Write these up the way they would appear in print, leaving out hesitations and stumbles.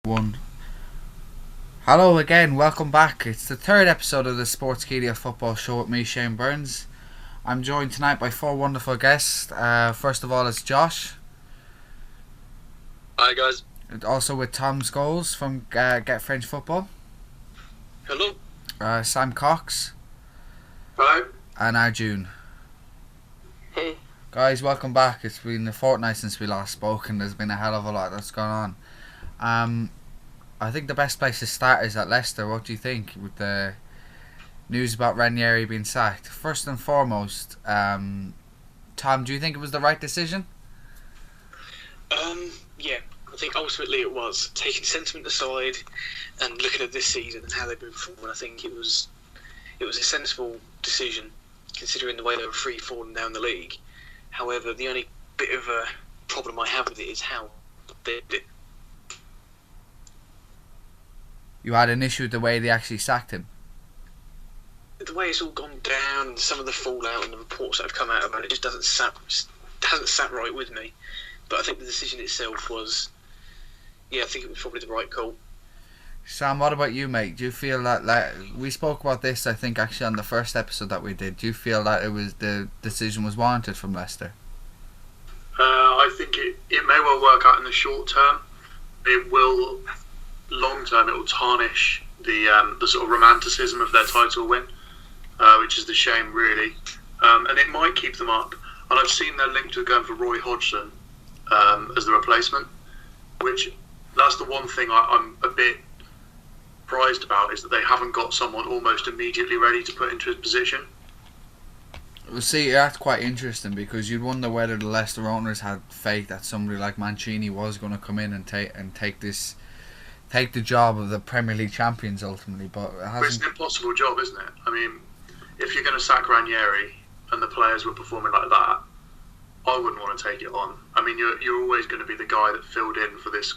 One. Hello again, welcome back. It's the third episode of the Sportskeeda football show with me, Shane Burns. I'm joined tonight by four wonderful guests. First of all, it's Josh. Hi guys. And also with Tom Scholes from Get French Football. Hello. Sam Cox. Hi. And Arjun. Hey. Guys, welcome back. It's been a fortnight since we last spoke and there's been a hell of a lot that's gone on. I think the best place to start is at Leicester. What do you think with the news about Ranieri being sacked? First and foremost, Tom, do you think it was the right decision? Yeah, I think ultimately it was. Taking sentiment aside and looking at this season and how they've been performing, I think it was a sensible decision considering the way they were free falling down the league. However, the only bit of a problem I have with it is how they did it. You had an issue with the way they actually sacked him? The way it's all gone down, and some of the fallout and the reports that have come out about it just hasn't sat right with me. But I think the decision itself was, I think it was probably the right call. Sam, what about you, mate? Do you feel that, like, we spoke about this, I think, actually on the first episode that we did. Do you feel that the decision was warranted from Leicester? I think it may well work out in the short term. It will, long term, it will tarnish the sort of romanticism of their title win, which is the shame, really. And it might keep them up. And I've seen they're linked to going for Roy Hodgson as the replacement, which that's the one thing I'm a bit surprised about, is that they haven't got someone almost immediately ready to put into his position. Well, see, that's quite interesting because you'd wonder whether the Leicester owners had faith that somebody like Mancini was going to come in and take the job of the Premier League champions ultimately, but it hasn't. It's an impossible job, isn't it? I mean, if you're going to sack Ranieri and the players were performing like that, I wouldn't want to take it on. I mean, you're always going to be the guy that filled in for this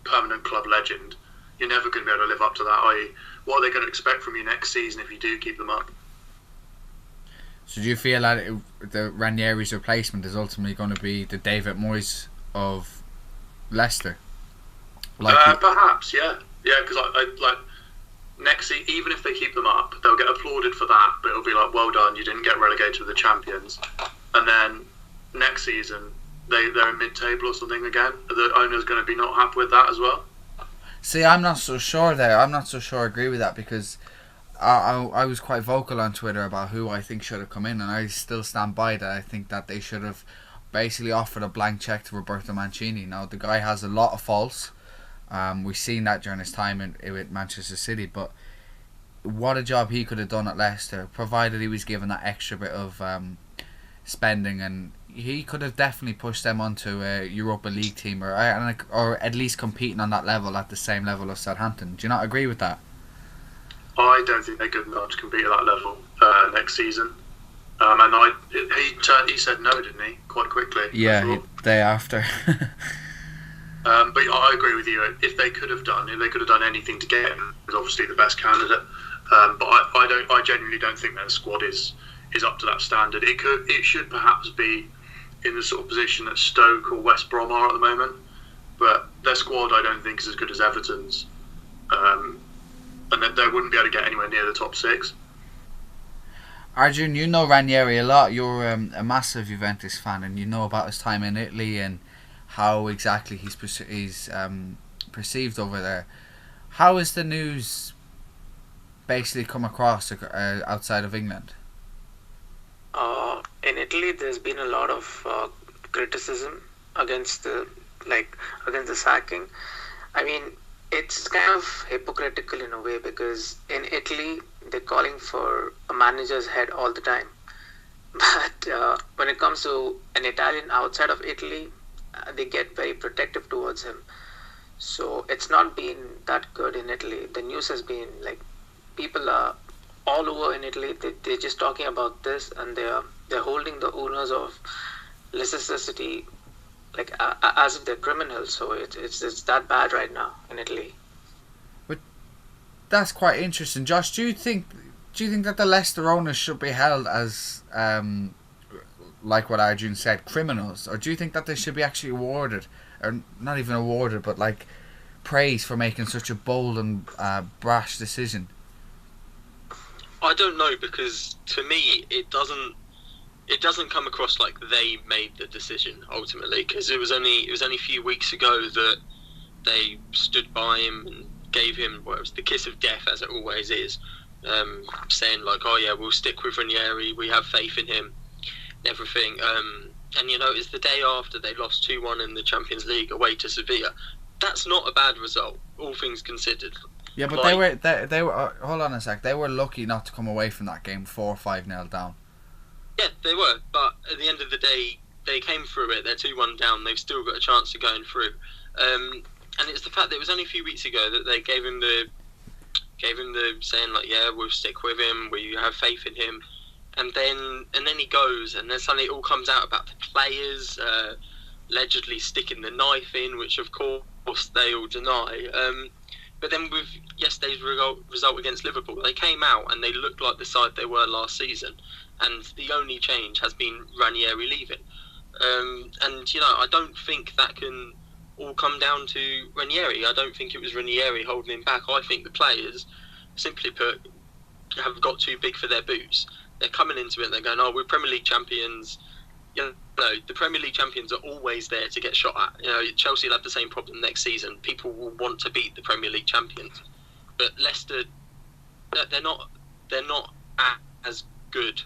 permanent club legend. You're never going to be able to live up to that. I.e., what are they going to expect from you next season if you do keep them up? So do you feel that the Ranieri's replacement is ultimately going to be the David Moyes of Leicester? Perhaps, yeah, because I like next season, even if they keep them up, they'll get applauded for that, but it'll be like, well done, you didn't get relegated with the champions. And then next season they're in mid-table or something again. The owner's going to be not happy with that as well. See, I'm not so sure there. I'm not so sure I agree with that because I was quite vocal on Twitter about who I think should have come in, and I still stand by that. I think that they should have basically offered a blank check to Roberto Mancini. Now, the guy has a lot of faults. We've seen that during his time with Manchester City, but what a job he could have done at Leicester, provided he was given that extra bit of spending, and he could have definitely pushed them onto a Europa League team or at least competing on that level at the same level as Southampton. Do you not agree with that? I don't think they're good enough to compete at that level next season. And he said no, didn't he? Quite quickly. Yeah, day after. But I agree with you. If they could have done anything to get him, he was obviously the best candidate. But I genuinely don't think their squad is up to that standard. It should perhaps be in the sort of position that Stoke or West Brom are at the moment. But their squad, I don't think, is as good as Everton's. And that they wouldn't be able to get anywhere near the top six. Arjun, you know Ranieri a lot. You're a massive Juventus fan, and you know about his time in Italy and how exactly he's perceived over there. How has the news basically come across outside of England? In Italy, there's been a lot of criticism against the sacking. I mean, it's kind of hypocritical in a way because in Italy they're calling for a manager's head all the time, but when it comes to an Italian outside of Italy, they get very protective towards him. So it's not been that good in Italy. The news has been like people are all over in Italy. They're just talking about this, and they're holding the owners of Leicester City like as if they're criminals. So it's that bad right now in Italy. But that's quite interesting, Josh. Do you think that the Leicester owners should be held as like what Arjun said, criminals, or do you think that they should be actually awarded or not even awarded, but like praised for making such a bold and brash decision? I don't know, because to me it doesn't come across like they made the decision ultimately, because it was only a few weeks ago that they stood by him and gave him, well, it was the kiss of death, as it always is, saying like, oh yeah, we'll stick with Ranieri, we have faith in him and everything. And you know, it's the day after they lost 2-1 in the Champions League away to Sevilla. That's not a bad result, all things considered. Yeah, but Like, they were hold on a sec. They were lucky not to come away from that game 4 or 5-0 down. yeah, they were, but at the end of the day, they came through it. They're 2-1 down. They've still got a chance of going through. And it's the fact that it was only a few weeks ago that they gave him the saying like, yeah, we'll stick with him. We have faith in him. And then he goes, and then suddenly it all comes out about the players allegedly sticking the knife in, which of course they all deny. But then with yesterday's result against Liverpool, they came out and they looked like the side they were last season. And the only change has been Ranieri leaving. And, you know, I don't think that can all come down to Ranieri. I don't think it was Ranieri holding him back. I think the players, simply put, have got too big for their boots. They're coming into it and they're going, oh, we're Premier League champions. You know, the Premier League champions are always there to get shot at. You know, Chelsea will have the same problem next season. People will want to beat the Premier League champions. But Leicester, they're not as good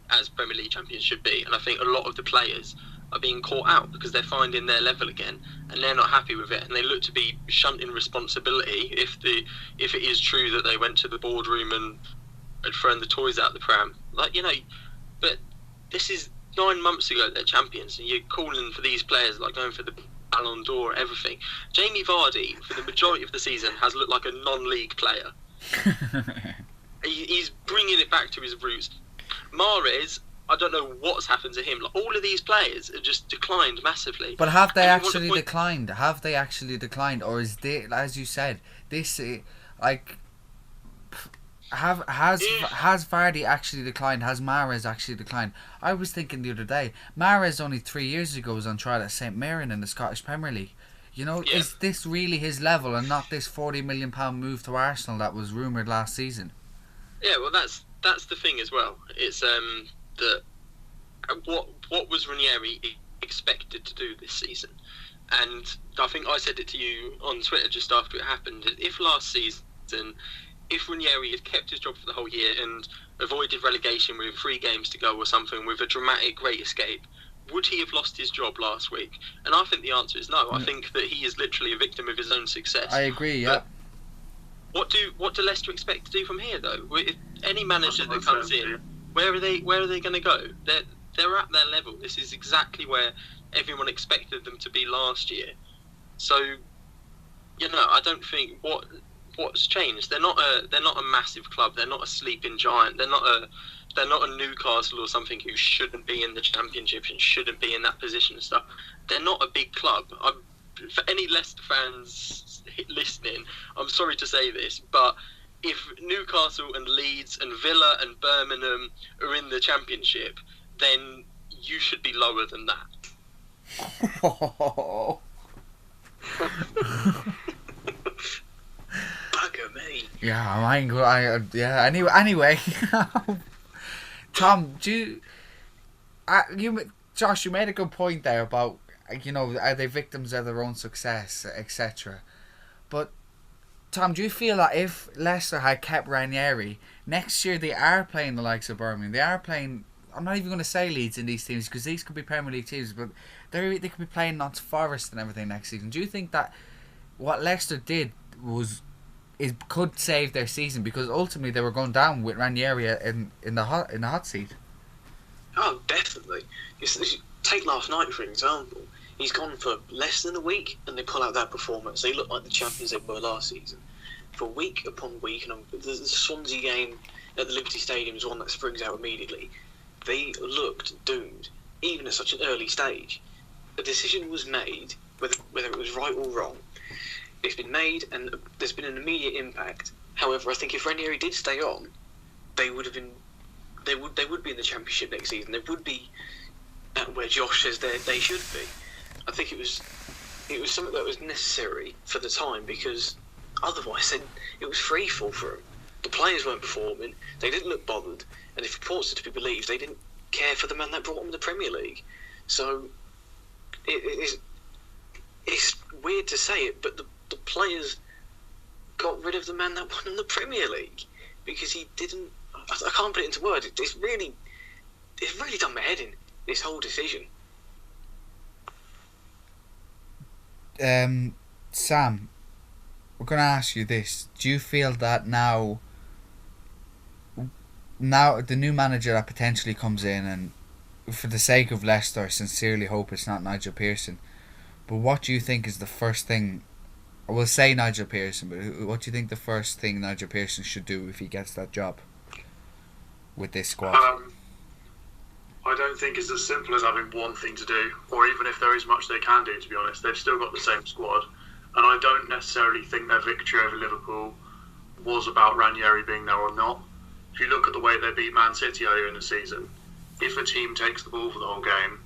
as Premier League champions should be. And I think a lot of the players are being caught out because they're finding their level again and they're not happy with it, and they look to be shunting responsibility if it is true that they went to the boardroom and had thrown the toys out the pram. Like, you know, but this is 9 months ago they're champions, and you're calling for these players like going for the Ballon d'Or, everything. Jamie Vardy, for the majority of the season, has looked like a non-league player. He's bringing it back to his roots. Mahrez, I don't know what's happened to him. Like, all of these players have just declined massively. But have they actually declined? Have they actually declined, or is they, as you said, this like has Vardy actually declined? Has Mahrez actually declined? I was thinking the other day, Mahrez only 3 years ago was on trial at St Mirren in the Scottish Premier League. You know, Yeah. Is this really his level, and not this £40 million move to Arsenal that was rumoured last season? Yeah, well, that's the thing as well. It's that what was Ranieri expected to do this season? And I think I said it to you on Twitter just after it happened. If last season, if Ranieri had kept his job for the whole year and avoided relegation with 3 games to go or something with a dramatic great escape, would he have lost his job last week? And I think the answer is no. I think that he is literally a victim of his own success. I agree, yeah. But what do Leicester expect to do from here, though? If any manager that comes in, where are they going to go? They're at their level. This is exactly where everyone expected them to be last year. So, you know, I don't think what's changed. They're not a massive club. They're not a sleeping giant. They're not a Newcastle or something who shouldn't be in the Championship and shouldn't be in that position and stuff. They're not a big club. For any Leicester fans listening, I'm sorry to say this, but if Newcastle and Leeds and Villa and Birmingham are in the Championship, then you should be lower than that. Bugger me. Yeah, Anyway, Tom, Josh, you made a good point there about, you know, are they victims of their own success, etc. But Tom, do you feel that if Leicester had kept Ranieri, next year they are playing the likes of Birmingham, they are playing, I'm not even going to say Leeds in these teams because these could be Premier League teams, but they could be playing Notts Forest and everything next season. Do you think that what Leicester did could save their season, because ultimately they were going down with Ranieri in the hot seat? Oh, definitely. Take last night, for example. He's gone for less than a week, and they pull out that performance. They look like the champions they were last season. For week upon week, and the Swansea game at the Liberty Stadium is one that springs out immediately. They looked doomed, even at such an early stage. A decision was made, whether it was right or wrong. It's been made, and there's been an immediate impact. However, I think if Ranieri did stay on, they would be in the Championship next season. They would be at where Josh says they should be. I think it it was something that was necessary for the time, because otherwise it was free fall for them. The players weren't performing, they didn't look bothered, and if reports are to be believed, they didn't care for the man that brought them the Premier League. So it's weird to say it, but the players got rid of the man that won them the Premier League because he didn't. I can't put it into words. It's really done my head in, this whole decision. Sam, we're going to ask you this. Do you feel that now the new manager that potentially comes in, and for the sake of Leicester, I sincerely hope it's not Nigel Pearson, but what do you think is the first thing, I will say Nigel Pearson, but what do you think the first thing Nigel Pearson should do if he gets that job with this squad? I don't think it's as simple as having one thing to do, or even if there is much they can do, to be honest. They've still got the same squad, and I don't necessarily think their victory over Liverpool was about Ranieri being there or not. If you look at the way they beat Man City earlier in the season, if a team takes the ball for the whole game,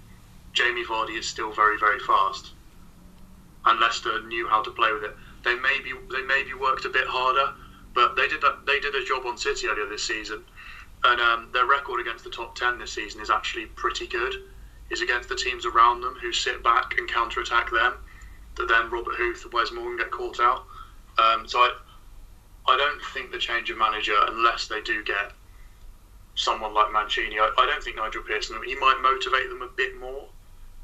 Jamie Vardy is still very, very fast. And Leicester knew how to play with it. They maybe worked a bit harder, but they did a job on City earlier this season. And their record against the top 10 this season is actually pretty good. It's against the teams around them who sit back and counter-attack them, that then Robert Huth and Wes Morgan get caught out. So I don't think the change of manager, unless they do get someone like Mancini, I don't think Nigel Pearson, he might motivate them a bit more.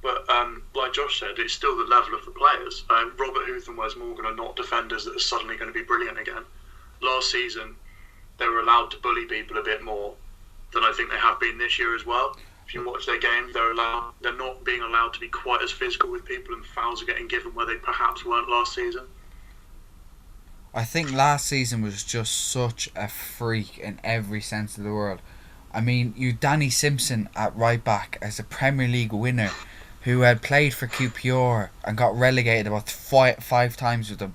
But like Josh said, it's still the level of the players. Robert Huth and Wes Morgan are not defenders that are suddenly going to be brilliant again. Last season, they were allowed to bully people a bit more than I think they have been this year as well. If you watch their games, they're not being allowed to be quite as physical with people, and fouls are getting given where they perhaps weren't last season. I think last season was just such a freak in every sense of the word. I mean, you Danny Simpson at right back as a Premier League winner who had played for QPR and got relegated about five times with them.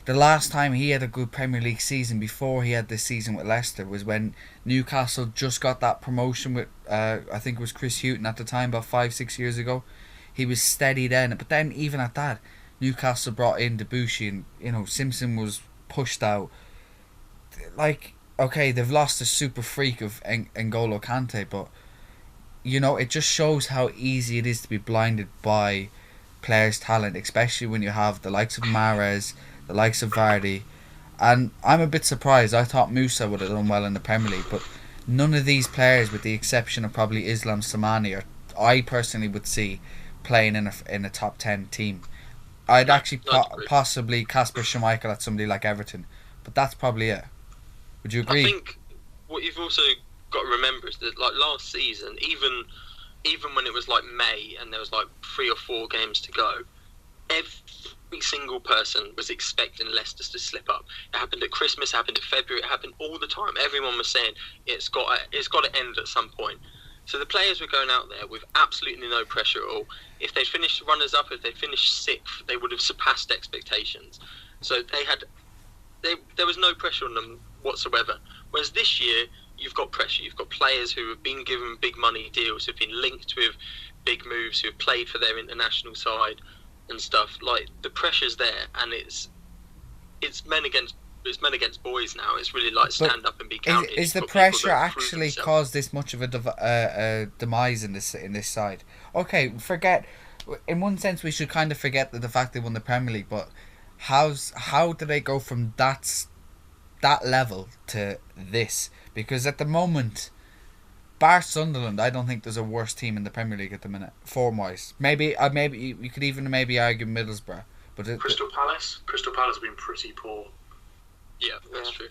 The last time he had a good Premier League season before he had this season with Leicester was when Newcastle just got that promotion with, I think it was Chris Hughton at the time, about 5-6 years ago. He was steady then, but then even at that, Newcastle brought in Debussy and, Simpson was pushed out. Like, okay, they've lost a super freak of N'Golo Kante, but, it just shows how easy it is to be blinded by players' talent, especially when you have the likes of Mahrez, the likes of Vardy, and I'm a bit surprised. I thought Musa would have done well in the Premier League, but none of these players, with the exception of probably Islam Samani, or I personally would see playing in a top 10 team. I'd actually possibly Kasper Schmeichel at somebody like Everton, but that's probably it. Would you agree? I think what you've also got to remember is that, like, last season, even when it was like May and there was like 3 or 4 games to go, every single person was expecting Leicester to slip up. It happened at Christmas, it happened in February, it happened all the time. Everyone was saying it's got to end at some point. So the players were going out there with absolutely no pressure at all. If they finished runners-up, if they finished 6th, they would have surpassed expectations. So there was no pressure on them whatsoever. Whereas this year, you've got pressure. You've got players who have been given big money deals, who've been linked with big moves, who have played for their international side and stuff. Like, the pressure's there, and it's men against boys now. It's really like stand up and be counted. Is the pressure actually caused this much of a demise in this side? Okay, in one sense we should kind of forget the fact they won the Premier League, but how do they go from that level to this? Because at the moment, bar Sunderland, I don't think there's a worse team in the Premier League at the minute, form-wise. Maybe you could even argue Middlesbrough, but Crystal Palace have been pretty poor. Yeah, that's true.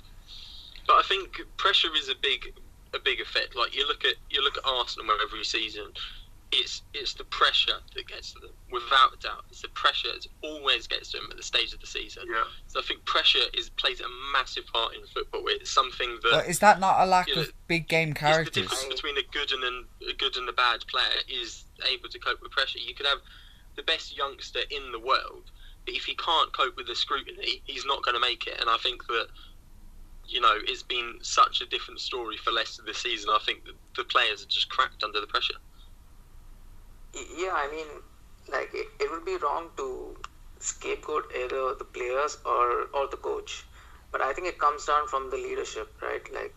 But I think pressure is a big effect. Like, you look at Arsenal every season, it's the pressure that gets to them, without a doubt. It's the pressure that always gets to them at the stage of the season. Yeah. So I think pressure plays a massive part in football. It's something that. But is that not a lack of big game characters? The difference between a good and a bad player is able to cope with pressure. You could have the best youngster in the world, but if he can't cope with the scrutiny, he's not going to make it. And I think that, it's been such a different story for Leicester this season. I think that the players are just cracked under the pressure. Yeah, I mean, like it would be wrong to scapegoat either the players or the coach. But I think it comes down from the leadership, right? Like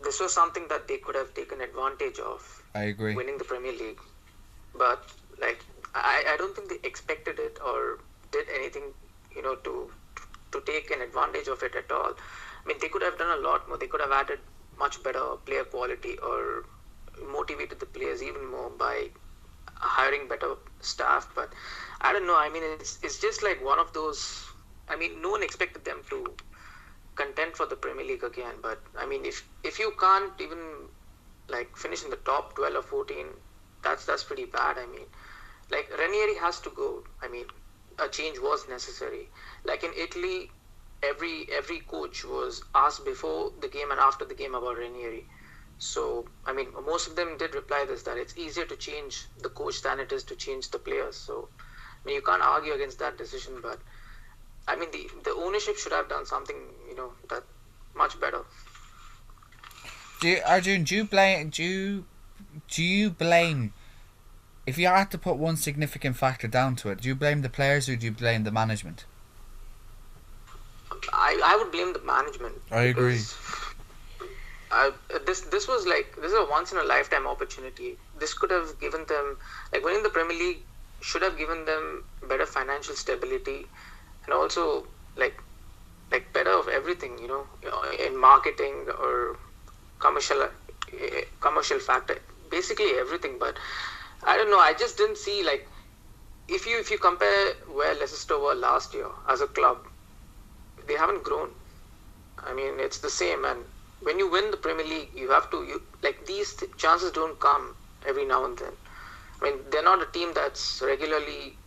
this was something that they could have taken advantage of, I agree. winning the Premier League. But like I don't think they expected it or did anything, to take an advantage of it at all. I mean, they could have done a lot more. They could have added much better player quality or motivated the players even more by hiring better staff. But I don't know. I mean, it's just like one of those. I mean, no one expected them to contend for the Premier League again. But I mean, if you can't even like finish in the top 12 or 14, that's pretty bad. I mean, like Ranieri has to go. I mean, a change was necessary. Like in Italy, every coach was asked before the game and after the game about Ranieri. So I mean, most of them did reply this, that it's easier to change the coach than it is to change the players. So I mean, you can't argue against that decision. But I mean, the ownership should have done something, that much better. Arjun, do you blame, if you had to put one significant factor down to it, do you blame the players or do you blame the management? I would blame the management. I agree. This was like, this is a once in a lifetime opportunity. This could have given them, like winning the Premier League should have given them better financial stability and also like better of everything, in marketing or commercial factor, basically everything. But I don't know, I just didn't see, like, if you compare where Leicester were last year as a club, they haven't grown. I mean, it's the same. And when you win the Premier League, you have to, these chances don't come every now and then. I mean, they're not a team that's regularly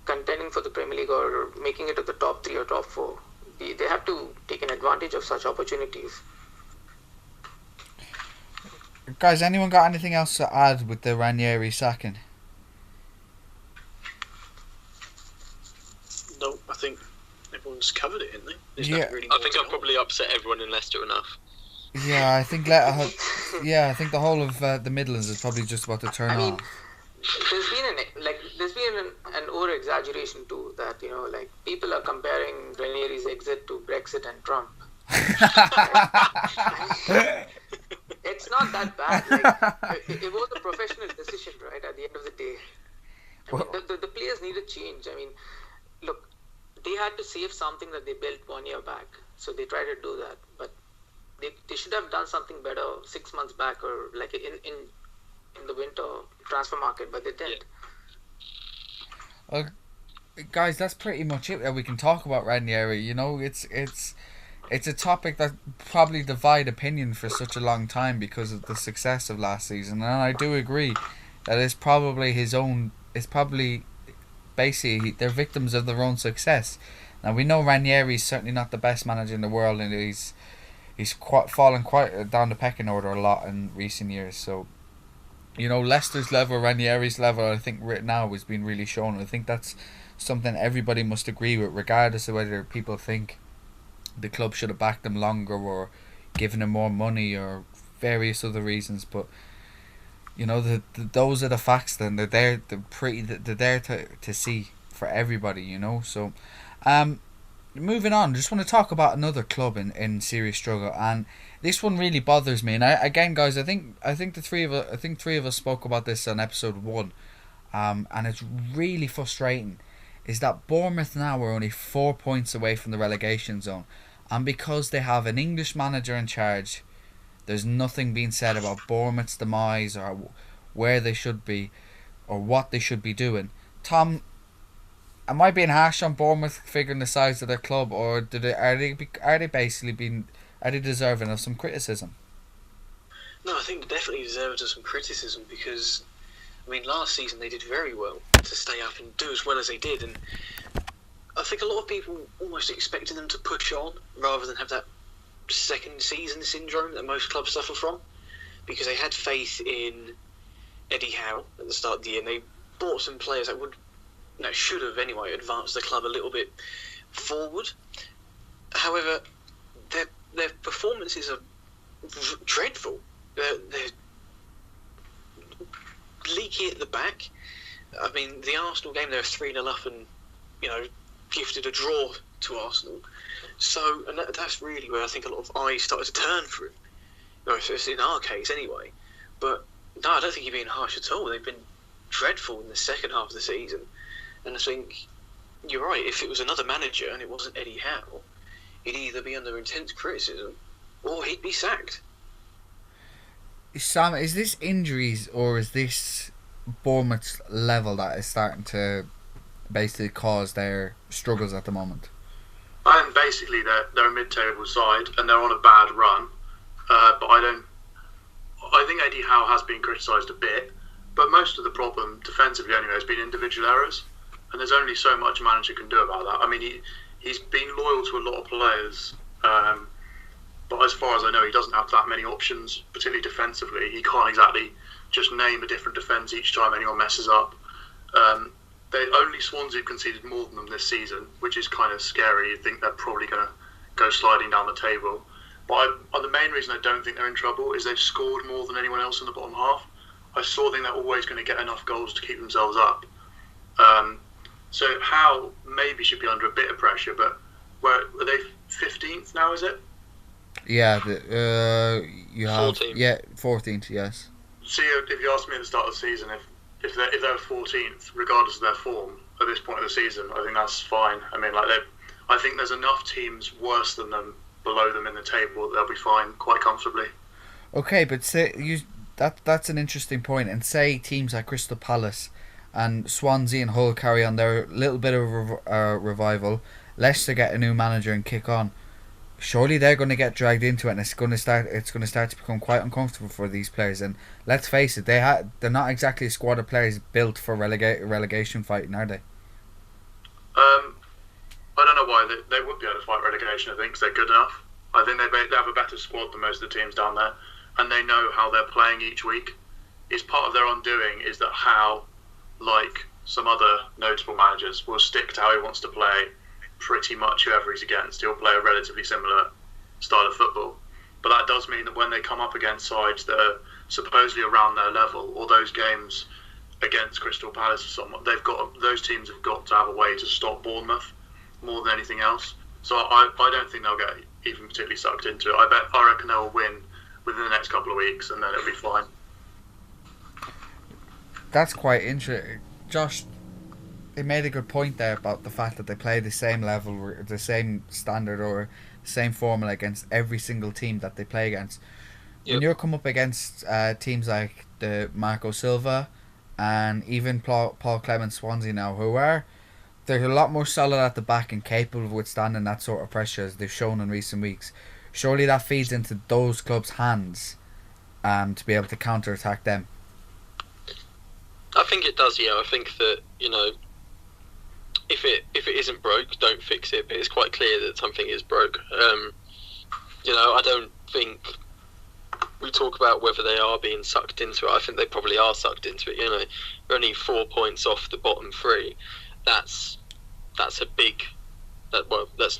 contending for the Premier League or making it to the top 3 or top 4. They have to take an advantage of such opportunities. Guys, anyone got anything else to add with the Ranieri sacking? No, I think everyone's covered it, haven't they? There's Yeah. nothing really I more think to I've go probably upset everyone in Leicester enough. Yeah, I think I think the whole of the Midlands is probably just about to turn I mean, off. there's been an over exaggeration too, that people are comparing Ranieri's exit to Brexit and Trump. It's not that bad. Like, it was a professional decision, right? At the end of the day, I mean, the players needed change. I mean, look, they had to save something that they built 1 year back, so they tried to do that. But they should have done something better 6 months back, or like in the winter transfer market, but they didn't. Well, guys, that's pretty much it that we can talk about Ranieri. You know, it's a topic that probably divide opinion for such a long time because of the success of last season, and I do agree that it's probably his own. It's probably basically they're victims of their own success. Now we know Ranieri's certainly not the best manager in the world, and he's fallen quite down the pecking order a lot in recent years. So, Leicester's level, Ranieri's level, I think right now has been really shown. I think that's something everybody must agree with, regardless of whether people think the club should have backed him longer or given him more money or various other reasons. But those are the facts. Then they're there. They're there to see for everybody. So, moving on, just want to talk about another club in serious struggle, and this one really bothers me. And again, guys, I think three of us spoke about this on episode 1, and it's really frustrating. Is that Bournemouth now are only 4 points away from the relegation zone, and because they have an English manager in charge, there's nothing being said about Bournemouth's demise or where they should be or what they should be doing. Tom, am I being harsh on Bournemouth figuring the size of their club, or are they deserving of some criticism? No, I think they definitely deserved some criticism because, I mean, last season they did very well to stay up and do as well as they did, and I think a lot of people almost expected them to push on rather than have that second season syndrome that most clubs suffer from, because they had faith in Eddie Howe at the start of the year, and they bought some players that should have anyway advanced the club a little bit forward. However, their performances are dreadful. They're leaky at the back, I mean, the Arsenal game, they were 3-0 up and, gifted a draw to Arsenal. So, and that's really where I think a lot of eyes started to turn for him. It's in our case anyway. But, no, I don't think you're being harsh at all. They've been dreadful in the second half of the season. And I think you're right. If it was another manager and it wasn't Eddie Howe, he'd either be under intense criticism or he'd be sacked. Sam, is this injuries or is this Bournemouth's level that is starting to basically cause their struggles at the moment? And basically, they're a mid-table side and they're on a bad run. But I think Eddie Howe has been criticised a bit, but most of the problem defensively anyway has been individual errors, and there's only so much a manager can do about that. I mean, he's been loyal to a lot of players, but as far as I know, he doesn't have that many options, particularly defensively. He can't exactly just name a different defence each time anyone messes up. Swansea have conceded more than them this season, which is kind of scary. You think they're probably going to go sliding down the table. But the main reason I don't think they're in trouble is they've scored more than anyone else in the bottom half. I still think they're always going to get enough goals to keep themselves up. So Howe maybe should be under a bit of pressure, but are they 15th now, is it? Yeah, you have 14th. 14th, yes. See, if you asked me at the start of the season, if they're 14th, regardless of their form at this point of the season, I think that's fine. I mean, I think there's enough teams worse than them below them in the table that they'll be fine quite comfortably. Okay, but that's an interesting point. And say teams like Crystal Palace and Swansea and Hull carry on their little bit of revival. Leicester get a new manager and kick on. Surely they're going to get dragged into it, and it's going to start to become quite uncomfortable for these players. And let's face it, they're not exactly a squad of players built for relegation fighting, are they? I don't know why they would be able to fight relegation. I think 'cause they're good enough. I think they have a better squad than most of the teams down there, and they know how they're playing each week. It's part of their undoing is that Howe, like some other notable managers, will stick to how he wants to play. Pretty much whoever he's against, he'll play a relatively similar style of football. But that does mean that when they come up against sides that are supposedly around their level, or those games against Crystal Palace or someone, those teams have got to have a way to stop Bournemouth more than anything else. So I don't think they'll get even particularly sucked into it. I reckon they'll win within the next couple of weeks, and then it'll be fine. That's quite interesting, Josh. They made a good point there about the fact that they play the same level, the same standard, or the same formula against every single team that they play against. Yep. When you come up against teams like the Marco Silva and even Paul Clement Swansea now, they're a lot more solid at the back and capable of withstanding that sort of pressure as they've shown in recent weeks. Surely that feeds into those clubs' hands to be able to counter-attack them. I think it does, yeah. I think that, if it isn't broke, don't fix it. But it's quite clear that something is broke. I don't think we talk about whether they are being sucked into it. I think they probably are sucked into it. They're only 4 points off the bottom three. That's a big. That's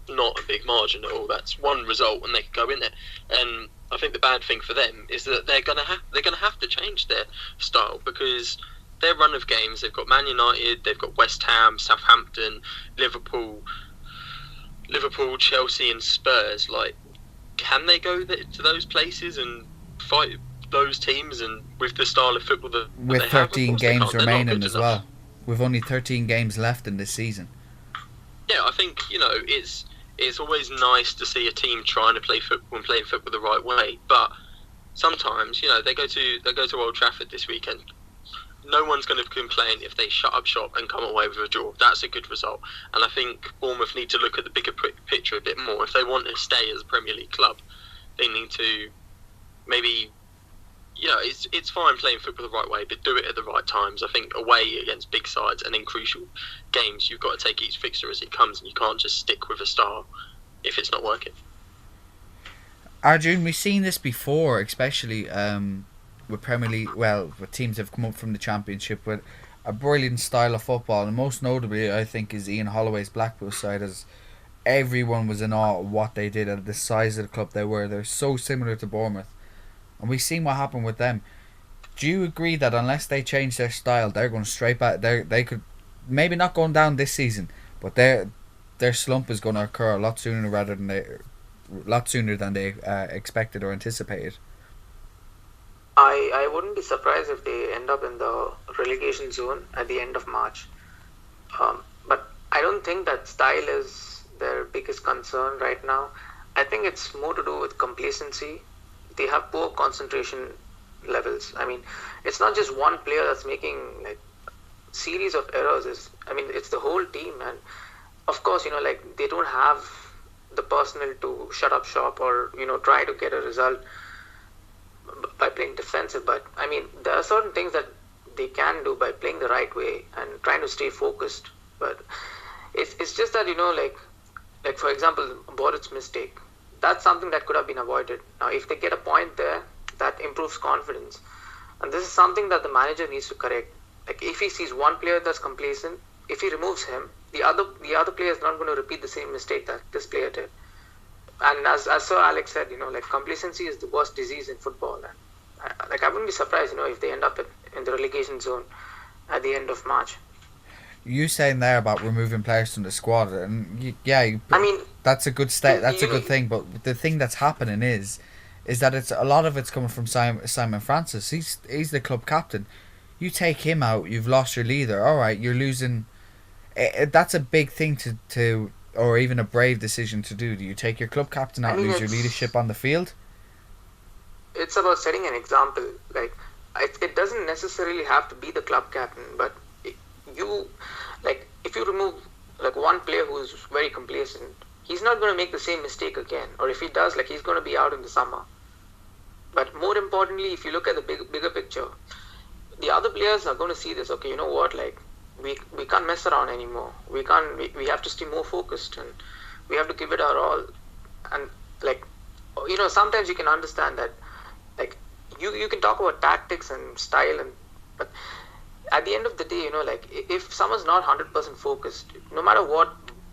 not a big margin at all. That's one result, and they could go in there. And I think the bad thing for them is that they're gonna have to change their style, because their run of games, they've got Man United, they've got West Ham, Southampton, Liverpool, Chelsea and Spurs. Can they go to those places and fight those teams and with the style of football that with they have? 13 games remaining as well. With only 13 games left in this season. Yeah, I think, it's always nice to see a team trying to play football and playing football the right way, but sometimes, they go to Old Trafford this weekend. No one's going to complain if they shut up shop and come away with a draw. That's a good result. And I think Bournemouth need to look at the bigger picture a bit more. If they want to stay as a Premier League club, they need to maybe, it's fine playing football the right way, but do it at the right times. I think away against big sides and in crucial games, you've got to take each fixture as it comes, and you can't just stick with a style if it's not working. Arjun, we've seen this before, especially with Premier League, with teams that have come up from the Championship with a brilliant style of football, and most notably, I think, is Ian Holloway's Blackpool side, as everyone was in awe of what they did and the size of the club they were. They're so similar to Bournemouth, and we've seen what happened with them. do you agree that unless they change their style, they're going straight back? They could maybe not going down this season, but their slump is going to occur a lot sooner than they expected or anticipated. I wouldn't be surprised if they end up in the relegation zone at the end of March. But I don't think that style is their biggest concern right now. I think it's more to do with complacency. They have poor concentration levels. I mean, it's not just one player that's making like series of errors. It's the whole team, and of course, like they don't have the personnel to shut up shop or try to get a result by playing defensive. But I mean, there are certain things that they can do by playing the right way and trying to stay focused. But it's just that like for example, Boruc's mistake. That's something that could have been avoided. Now, if they get a point there, that improves confidence, and this is something that the manager needs to correct. Like if he sees one player that's complacent, if he removes him, the other player is not going to repeat the same mistake that this player did. And as Sir Alex said, like complacency is the worst disease in football. And I wouldn't be surprised, if they end up in the relegation zone at the end of March. You saying there about removing players from the squad, and that's a good That's a good thing. But the thing that's happening is that a lot of it's coming from Simon Francis. He's the club captain. You take him out, you've lost your leader. All right, you're losing. That's a big thing to or even a brave decision to do. Do you take your club captain out and lose your leadership on the field? It's about setting an example. Like it doesn't necessarily have to be the club captain, but if you remove like one player who's very complacent, he's not going to make the same mistake again. Or if he does, like he's going to be out in the summer. But more importantly, if you look at the bigger picture, the other players are going to see this. Okay, you know what? Like we can't mess around anymore. We have to stay more focused, and we have to give it our all. And sometimes you can understand that. Like you can talk about tactics and style, but at the end of the day, if someone's not 100% focused, no matter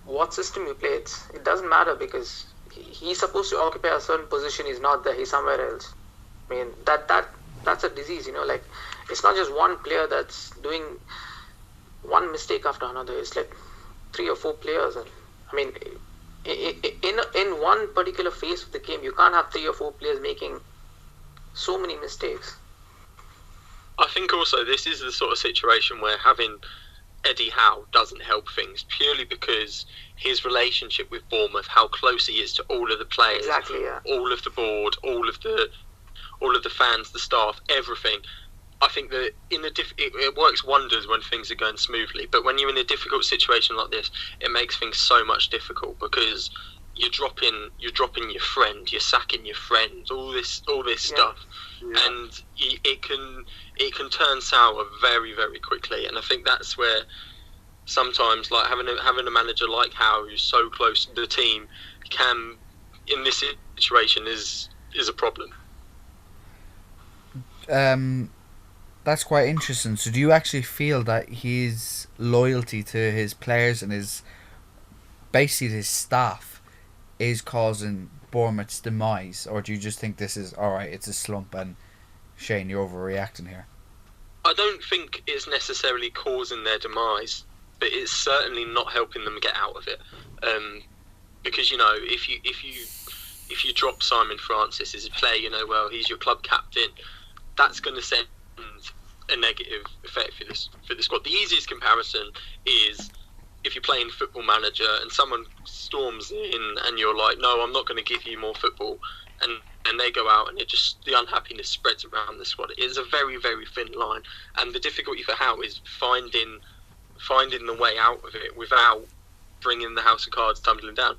what system you play, it doesn't matter, because he's supposed to occupy a certain position. He's not there. He's somewhere else. I mean, that's a disease. It's not just one player that's doing one mistake after another. It's like 3 or 4 players, and I mean, in one particular phase of the game, you can't have 3 or 4 players making so many mistakes. I think also this is the sort of situation where having Eddie Howe doesn't help things, purely because his relationship with Bournemouth, how close he is to all of the players, exactly, yeah. all of the board, all of the fans, the staff, everything. I think that it works wonders when things are going smoothly, but when you're in a difficult situation like this, it makes things so much difficult, because you're dropping your friend, you're sacking your friend, all this stuff, and it can turn sour very, very quickly. And I think that's where sometimes, like having a manager like Howe, who's so close to the team, can, in this situation, is a problem. That's quite interesting. So do you actually feel that his loyalty to his players and his staff is causing Bournemouth's demise, or do you just think this is alright, it's a slump, and Shane, you're overreacting here? I don't think it's necessarily causing their demise, but it's certainly not helping them get out of it. Because if you drop Simon Francis as a player, he's your club captain, that's going to send a negative effect for the squad. The easiest comparison is if you're playing Football Manager and someone storms in and you're like, no, I'm not going to give you more football, and they go out and the unhappiness spreads around the squad. It is a very, very thin line, and the difficulty for Howe is finding the way out of it without bringing the house of cards tumbling down.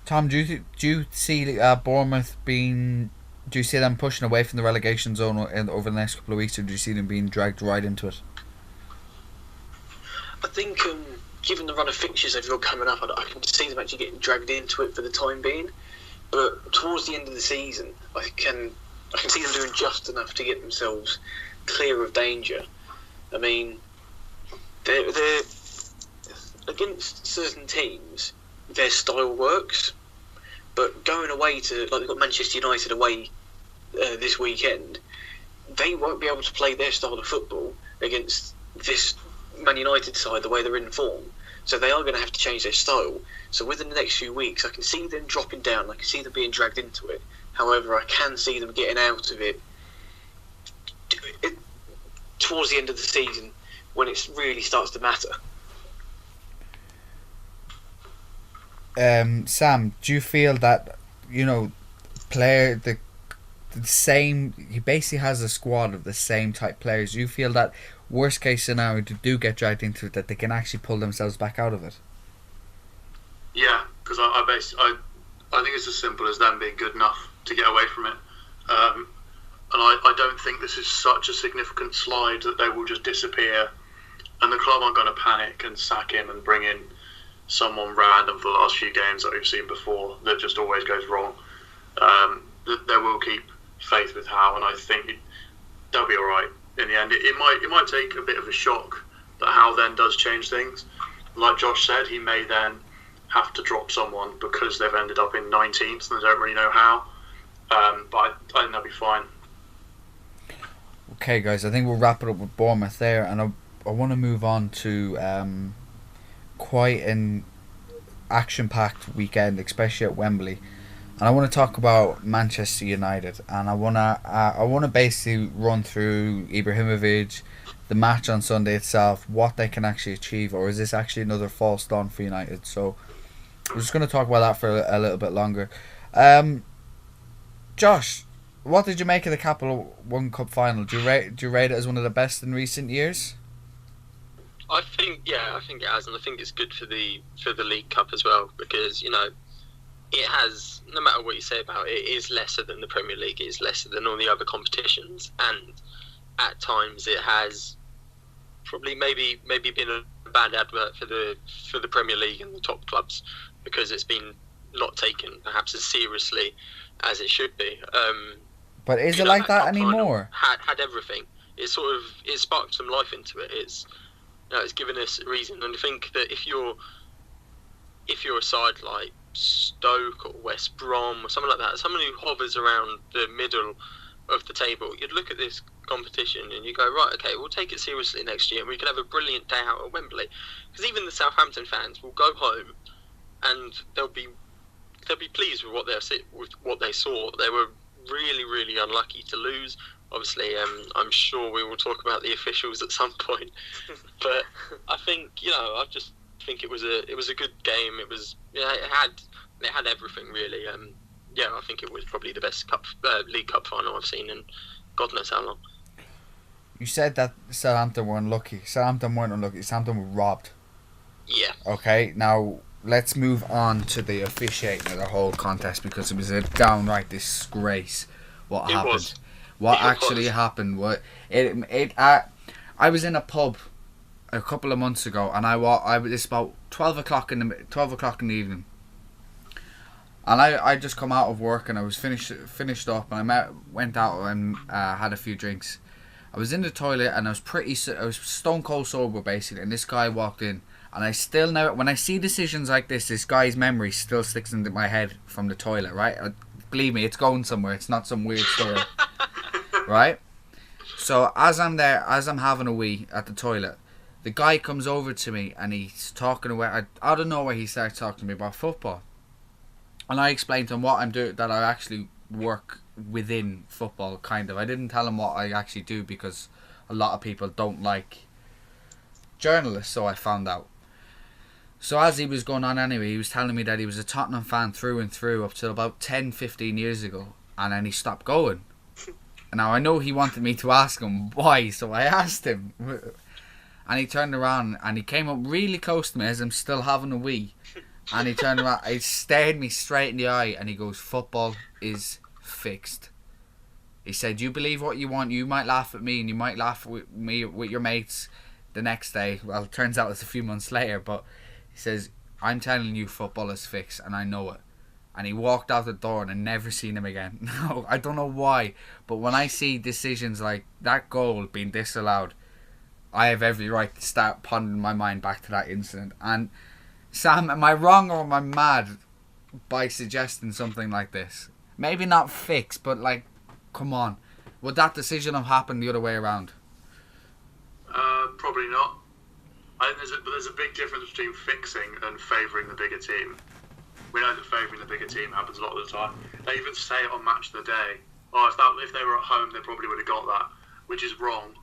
Tom, do you see Bournemouth being? Do you see them pushing away from the relegation zone over the next couple of weeks, or do you see them being dragged right into it? I think, given the run of fixtures they've got coming up, I can see them actually getting dragged into it for the time being. But towards the end of the season, I can see them doing just enough to get themselves clear of danger. I mean, they're against certain teams, their style works, but going away to, like, they've got Manchester United away this weekend, they won't be able to play their style of football against this Man United side the way they're in form. So they are going to have to change their style. So within the next few weeks, I can see them dropping down. I can see them being dragged into it. However, I can see them getting out of it towards the end of the season when it really starts to matter. Sam, do you feel that, player the same? He basically has a squad of the same type players. Do you feel that worst case scenario, they do get dragged into it, that they can actually pull themselves back out of it? Yeah, because I think it's as simple as them being good enough to get away from it. And I don't think this is such a significant slide that they will just disappear, and the club aren't going to panic and sack him and bring in someone random for the last few games that we've seen before that just always goes wrong. They will keep faith with Howe, and I think they'll be all right in the end. It might take a bit of a shock that Howe then does change things. Like Josh said, he may then have to drop someone because they've ended up in 19th and they don't really know how. But I think they'll be fine. Okay, guys, I think we'll wrap it up with Bournemouth there, and I want to move on to quite an action-packed weekend, especially at Wembley. And I want to talk about Manchester United, and I want to basically run through Ibrahimovic, the match on Sunday itself, what they can actually achieve, or is this actually another false dawn for United? So we're just going to talk about that for a little bit longer. Josh, what did you make of the Capital One Cup final? Do you rate it as one of the best in recent years? I think it has, and I think it's good for the League Cup as well, because it has, no matter what you say about it, it is lesser than the Premier League, it is lesser than all the other competitions, and at times it has probably maybe been a bad advert for the Premier League and the top clubs, because it's been not taken perhaps as seriously as it should be. But is it like that anymore? Had everything. It sparked some life into it. It's given us a reason, and I think that if you're a side like Stoke or West Brom or something like that, someone who hovers around the middle of the table, you'd look at this competition and you go, right, okay, we'll take it seriously next year and we can have a brilliant day out at Wembley. Because even the Southampton fans will go home and they'll be pleased with what they saw. They were really, really unlucky to lose. Obviously, I'm sure we will talk about the officials at some point, but I think I just think it was a good game. It was it had everything really. I think it was probably the best League Cup final I've seen in God knows how long. You said that Southampton were unlucky. Southampton weren't unlucky. Southampton were robbed. Yeah. Okay, now let's move on to the officiating of the whole contest, because it was a downright disgrace what happened. What actually happened? I was in a pub a couple of months ago, and it's about 12 o'clock in the evening, and I just come out of work and I was finished up, and I went out and had a few drinks. I was in the toilet and I was stone cold sober basically, and this guy walked in, and I still never, when I see decisions like this guy's memory still sticks into my head from the toilet, right? Believe me, it's going somewhere. It's not some weird story. Right? So as I'm having a wee at the toilet, the guy comes over to me and he's talking away. Out of nowhere, he starts talking to me about football. And I explained to him what I'm doing, that I actually work within football, kind of. I didn't tell him what I actually do because a lot of people don't like journalists, so I found out. So as he was going on anyway, he was telling me that he was a Tottenham fan through and through up till about 10-15 years ago, and then he stopped going. Now I know he wanted me to ask him why, so I asked him, and he turned around and he came up really close to me as I'm still having a wee, and he turned around, he stared me straight in the eye, and he goes, "Football is fixed." He said, "You believe what you want. You might laugh at me, and you might laugh with me with your mates the next day." Well, it turns out it's a few months later, but he says, "I'm telling you, football is fixed, and I know it." And he walked out the door, and I never seen him again. No, I don't know why, but when I see decisions like that goal being disallowed, I have every right to start pondering my mind back to that incident. And Sam, am I wrong or am I mad by suggesting something like this? Maybe not fixed, but like, come on. Would that decision have happened the other way around? Probably not. I think there's a big difference between fixing and favouring the bigger team. We know that favouring the bigger team happens a lot of the time. They even say it on Match of the Day. Oh, if they were at home, they probably would have got that, which is wrong.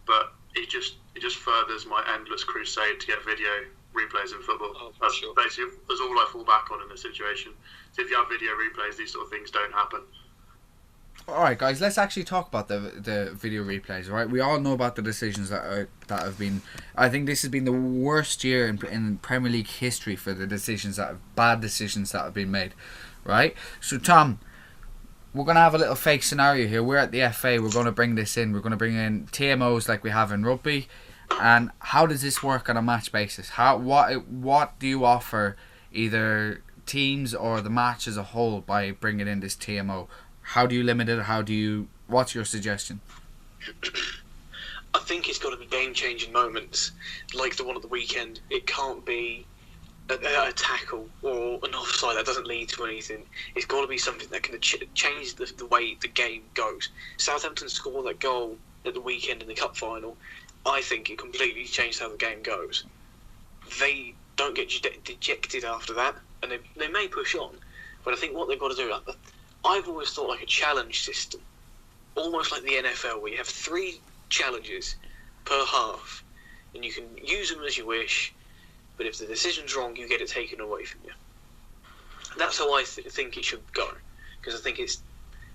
But it just furthers my endless crusade to get video replays in football. That's sure. Basically that's all I fall back on in this situation. So if you have video replays, these sort of things don't happen. Alright guys, let's actually talk about the video replays, right? We all know about the decisions that have been... I think this has been the worst year in Premier League history for the bad decisions that have been made, right? So Tom, we're going to have a little fake scenario here. We're at the FA, we're going to bring this in. We're going to bring in TMOs like we have in rugby. And how does this work on a match basis? What do you offer either teams or the match as a whole by bringing in this TMO? How do you limit it? What's your suggestion? I think it's got to be game-changing moments, like the one at the weekend. It can't be a tackle or an offside that doesn't lead to anything. It's got to be something that can change the way the game goes. Southampton scored that goal at the weekend in the cup final. I think it completely changed how the game goes. They don't get dejected after that, and they may push on, but I think what they've got to do... I've always thought like a challenge system, almost like the NFL, where you have 3 challenges per half, and you can use them as you wish, but if the decision's wrong, you get it taken away from you. That's how I think it should go, because I think it's,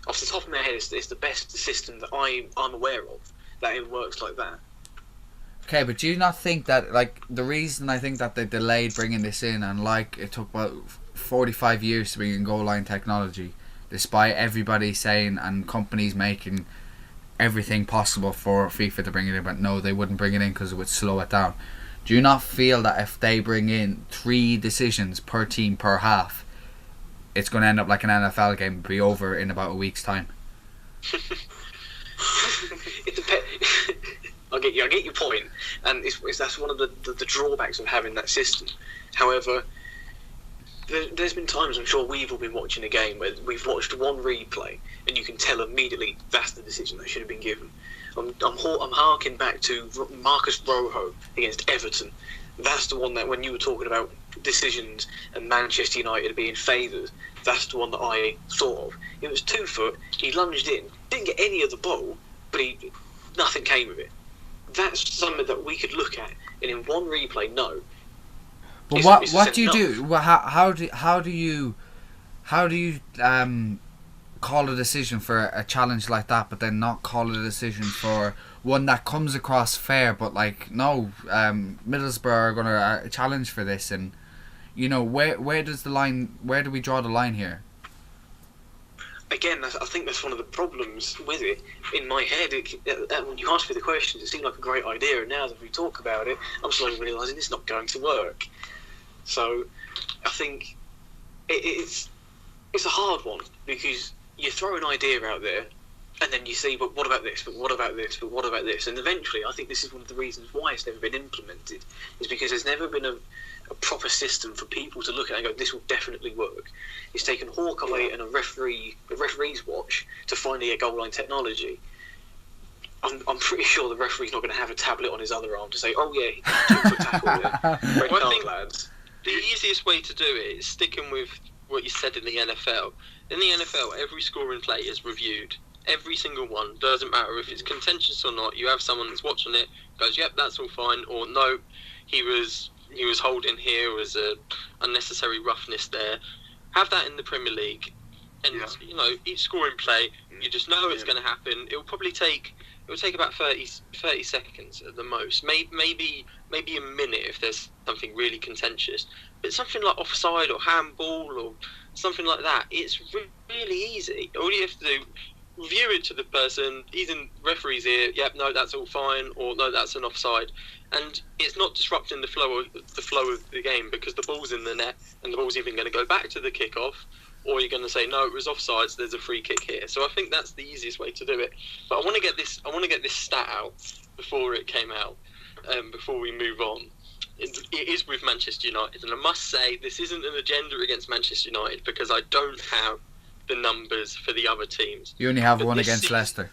off the top of my head, it's the best system that I'm aware of, that it works like that. Okay, but do you not think that, like, the reason I think that they delayed bringing this in, and like it took about 45 years to bring in goal line technology, despite everybody saying and companies making everything possible for FIFA to bring it in, but no, they wouldn't bring it in because it would slow it down. Do you not feel that if they bring in 3 decisions per team per half, it's going to end up like an NFL game and be over in about a week's time? It depends. I get your point, and that's one of the drawbacks of having that system. However, there's been times, I'm sure we've all been watching a game where we've watched one replay and you can tell immediately that's the decision that should have been given. I'm harking back to Marcus Rojo against Everton. That's the one that, when you were talking about decisions and Manchester United being favoured, that's the one that I thought of. It was 2 foot, he lunged in, didn't get any of the ball, but nothing came of it. That's something that we could look at, and in one replay, no. But what do you do? Well, how do you call a decision for a challenge like that, but then not call a decision for one that comes across fair, but like no, Middlesbrough are going to challenge for this, and you know where does the line? Where do we draw the line here? Again, I think that's one of the problems with it. In my head, when you asked me the questions, it seemed like a great idea, and now that we talk about it, I'm slowly realising it's not going to work. So, I think it's a hard one, because you throw an idea out there, and then you see, but what about this, but what about this, but what about this? And eventually, I think this is one of the reasons why it's never been implemented, is because there's never been a proper system for people to look at and go, this will definitely work. It's taken Hawkeye and a referee's watch to finally get goal line technology. I'm pretty sure the referee's not going to have a tablet on his other arm to say, oh yeah, 2 foot tackle, yeah. Red card, lads. The easiest way to do it is sticking with what you said in the NFL. In the NFL, every scoring play is reviewed. Every single one. Doesn't matter if it's contentious or not. You have someone that's watching it, goes, yep, that's all fine, or no, he was holding here, was a unnecessary roughness there. Have that in the Premier League, and you know, each scoring play, you just know it's going to happen. It will probably take about 30 seconds at the most, maybe a minute if there's something really contentious. But something like offside or handball or something like that, it's really easy. All you have to do, review it to the person, he's in referee's ear, yep, no, that's all fine, or no, that's an offside. And it's not disrupting the flow of the game, because the ball's in the net and the ball's even going to go back to the kickoff, or you're going to say, no, it was offside, so there's a free kick here. So I think that's the easiest way to do it. But I want to get this stat out before it came out, before we move on. It is with Manchester United, and I must say this isn't an agenda against Manchester United, because I don't have the numbers for the other teams. You only have But one this against season- Leicester.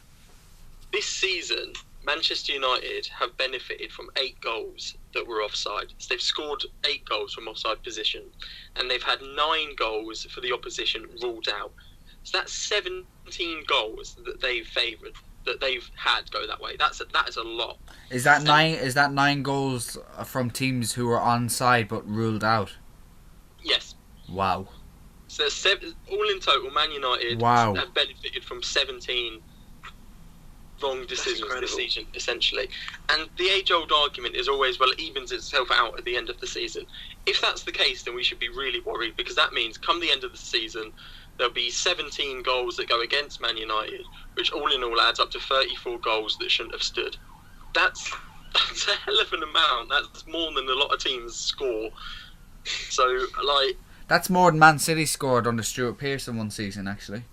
This season, Manchester United have benefited from 8 goals that were offside. So they've scored 8 goals from offside position, and they've had 9 goals for the opposition ruled out. So that's 17 goals that they've favoured, that they've had go that way. That is a lot. Is that 9? Is that 9 goals from teams who were onside but ruled out? Yes. Wow. So all in total, Man United Wow. have benefited from 17 wrong decisions this incredible. season, essentially. And the age-old argument is always, well, it evens itself out at the end of the season. If that's the case, then we should be really worried, because that means come the end of the season, there'll be 17 goals that go against Man United, which all in all adds up to 34 goals that shouldn't have stood. That's a hell of an amount. That's more than a lot of teams score. So, like, That's more than Man City scored under Stuart Pearson one season, actually.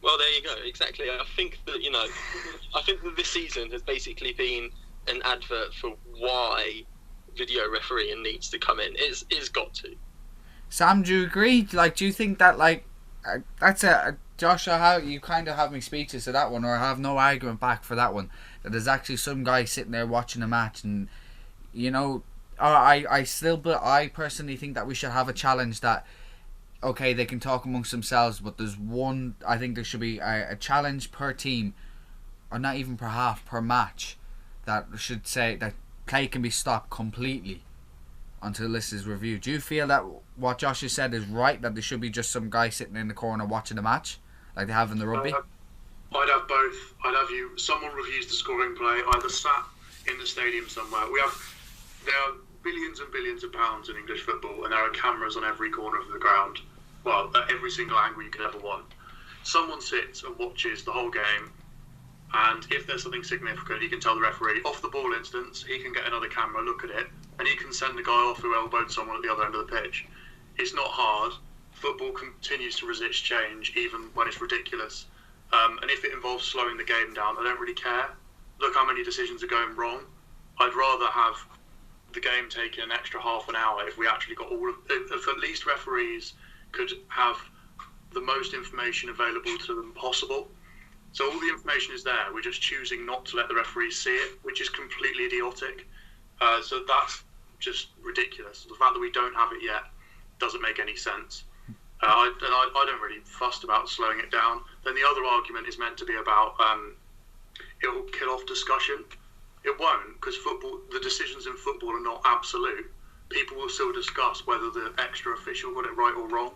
well, there you go. Exactly. I think that, I think that this season has basically been an advert for why video refereeing needs to come in. It's got to. Sam, do you agree? Like, do you think that, like, that's Joshua, how you kind of have me speechless to that one, or I have no argument back for that one, that there's actually some guy sitting there watching a match, and, I personally think that we should have a challenge that, okay, they can talk amongst themselves, but there's one, I think there should be a challenge per team, or not even per half, per match, that should say that play can be stopped completely until this is reviewed. Do you feel that what Josh has said is right, that there should be just some guy sitting in the corner watching the match, like they have in the rugby? I'd have both. Someone reviews the scoring play, either sat in the stadium somewhere. There are billions and billions of pounds in English football, and there are cameras on every corner of the ground. Well, at every single angle you could ever want. Someone sits and watches the whole game, and if there's something significant, he can tell the referee. Off the ball instance, he can get another camera, look at it, and he can send the guy off who elbowed someone at the other end of the pitch. It's not hard. Football continues to resist change, even when it's ridiculous. And if it involves slowing the game down, I don't really care. Look how many decisions are going wrong. I'd rather have the game taking an extra half an hour if we actually got if at least referees could have the most information available to them possible. So all the information is there, we're just choosing not to let the referees see it, which is completely idiotic. So that's just ridiculous. The fact that we don't have it yet doesn't make any sense. I don't really fussed about slowing it down. Then the other argument is meant to be about it will kill off discussion. It won't, because the decisions in football are not absolute. People will still discuss whether the extra official got it right or wrong.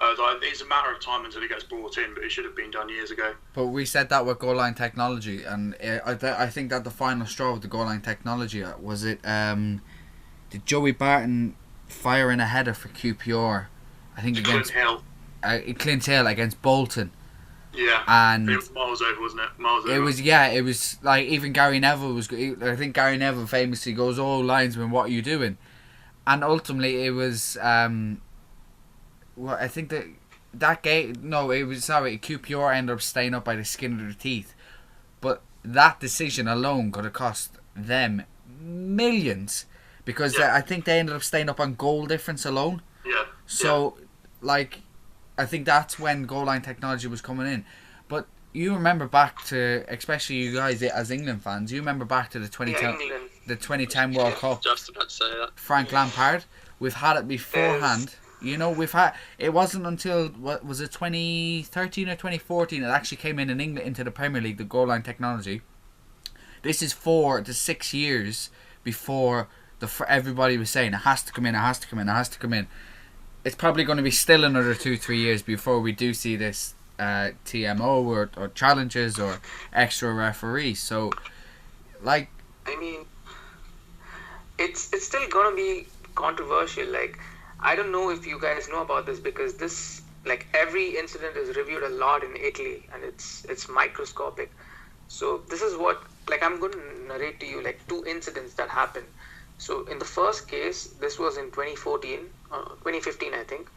It's a matter of time until it gets brought in, but it should have been done years ago. But we said that with goal line technology, and I think that the final straw with the goal line technology was it. Did Joey Barton fire in a header for QPR? I think against Clint Hill against Bolton. Yeah, and it was miles over, wasn't it? Miles over. It was like even Gary Neville was. I think Gary Neville famously goes, "Oh, linesman, what are you doing?" And ultimately, it was. Well, I think that game. No, it was QPR ended up staying up by the skin of their teeth, but that decision alone could have cost them millions, because I think they ended up staying up on goal difference alone. Yeah. So, I think that's when goal line technology was coming in. But you remember back to, especially you guys as England fans, you remember back to the 2010 World Cup. Just about to say that. Frank Lampard. We've had it beforehand. It wasn't until, what was it, 2013 or 2014 it actually came in England into the Premier League, the goal line technology. This is 4 to 6 years before everybody was saying it has to come in, it has to come in, it has to come in. It's probably going to be still another 2-3 years before we do see this TMO or challenges or extra referees. So, I mean, it's still going to be controversial. I don't know if you guys know about this, because this, every incident is reviewed a lot in Italy, and it's microscopic. So this is what, I'm going to narrate to you 2 incidents that happened. So in the first case, this was in 2015 I think.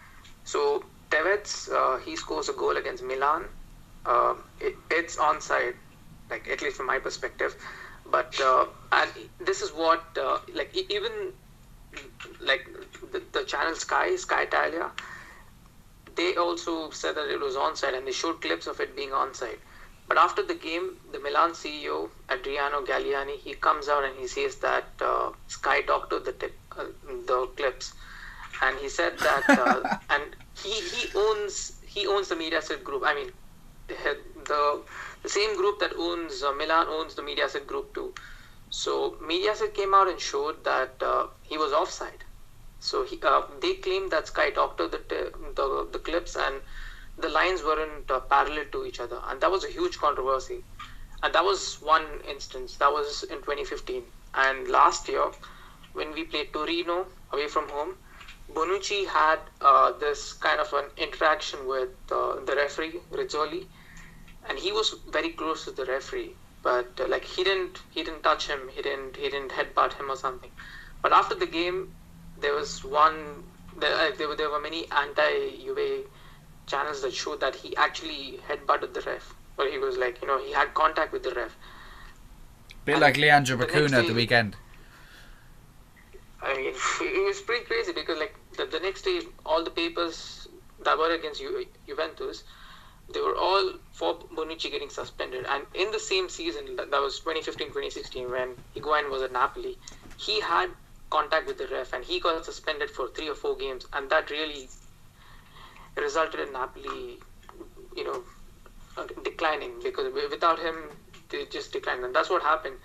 So Tevez, he scores a goal against Milan. It's onside, at least from my perspective. But and this is what even the channel Sky Italia, they also said that it was onside, and they showed clips of it being onside. But after the game, the Milan CEO, Adriano Galliani, he comes out and he says that Sky doctored the clips, and he said that, and he owns the Mediaset group. I mean, the same group that owns Milan owns the Mediaset group too. So Mediaset came out and showed that he was offside. So they claimed that Sky doctored the clips, and the lines weren't parallel to each other, and that was a huge controversy. And that was one instance. That was in 2015. And last year, when we played Torino away from home, Bonucci had this kind of an interaction with the referee Rizzoli, and he was very close to the referee, but like he didn't touch him, he didn't headbutt him or something. But after the game, there were many anti-Juve channels that showed that he actually headbutted the ref, or he was like, he had contact with the ref. Bit like Leandro Bacuna at the weekend. I mean, it was pretty crazy because like the next day, all the papers that were against Juventus, they were all for Bonucci getting suspended. And in the same season, that was 2015-2016, when Higuain was at Napoli, he had contact with the ref and he got suspended for 3 or 4 games, and that really resulted in Napoli, declining, because without him, they just declined, and that's what happened.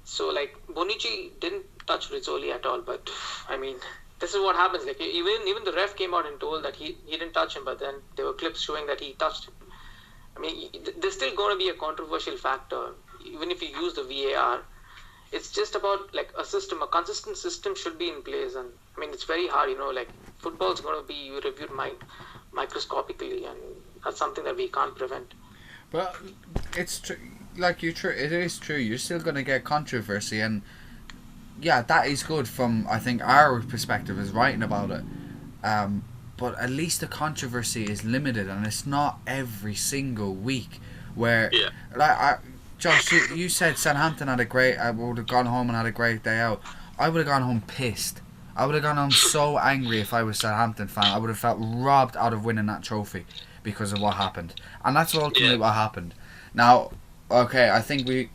So like Bonucci didn't touch Rizzoli at all, but I mean, this is what happens. Like even the ref came out and told that he didn't touch him, but then there were clips showing that he touched him. I mean, there's still going to be a controversial factor, even if you use the VAR. It's just about like a consistent system should be in place, and I mean it's very hard. Like football's going to be reviewed microscopically, and that's something that we can't prevent. But it's true. It is true. You're still going to get controversy, and yeah, that is good from, I think, our perspective as writing about it. But at least the controversy is limited, and it's not every single week. Where, Josh, you said Southampton had would have gone home and had a great day out. I would have gone home pissed. I would have gone home so angry if I was a Southampton fan. I would have felt robbed out of winning that trophy because of what happened, and that's ultimately what happened. Now, okay, I think we're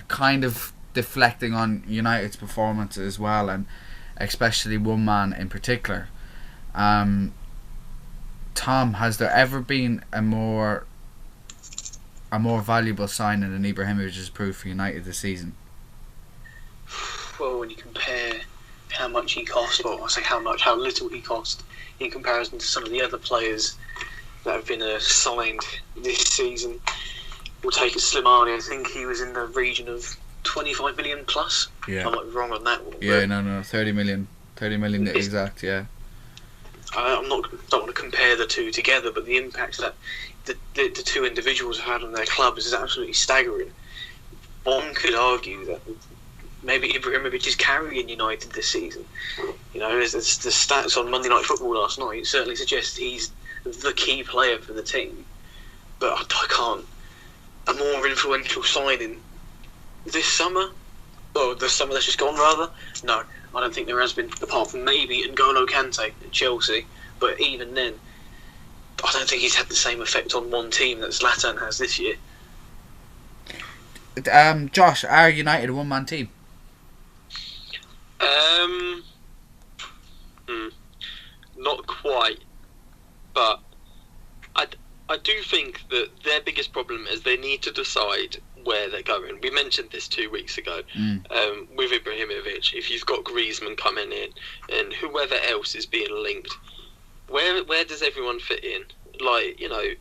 kind of deflecting on United's performance as well, and especially one man in particular. Tom, has there ever been a more valuable signing than Ibrahimovic has proved for United this season? Well, when you compare how much he cost, or I say how little he cost in comparison to some of the other players that have been signed this season, we'll take Slimani. I think he was in the region of 25 million plus. Yeah. I might be wrong on that one. Yeah, no, 30 million exact. Yeah. I'm don't want to compare the two together, but the impact that the two individuals have had on their clubs is absolutely staggering. One could argue that maybe Ibrahimovic is carrying United this season. The stats on Monday Night Football last night certainly suggest he's the key player for the team. But I can't. A more influential signing this summer, or the summer that's just gone rather, no, I don't think there has been, apart from maybe N'Golo Kante at Chelsea, but even then, I don't think he's had the same effect on one team that Zlatan has this year. Josh, are United a one-man team? Not quite, but I do think that their biggest problem is they need to decide where they're going. We mentioned this 2 weeks ago with Ibrahimovic. If you've got Griezmann coming in and whoever else is being linked, where does everyone fit in? Like, United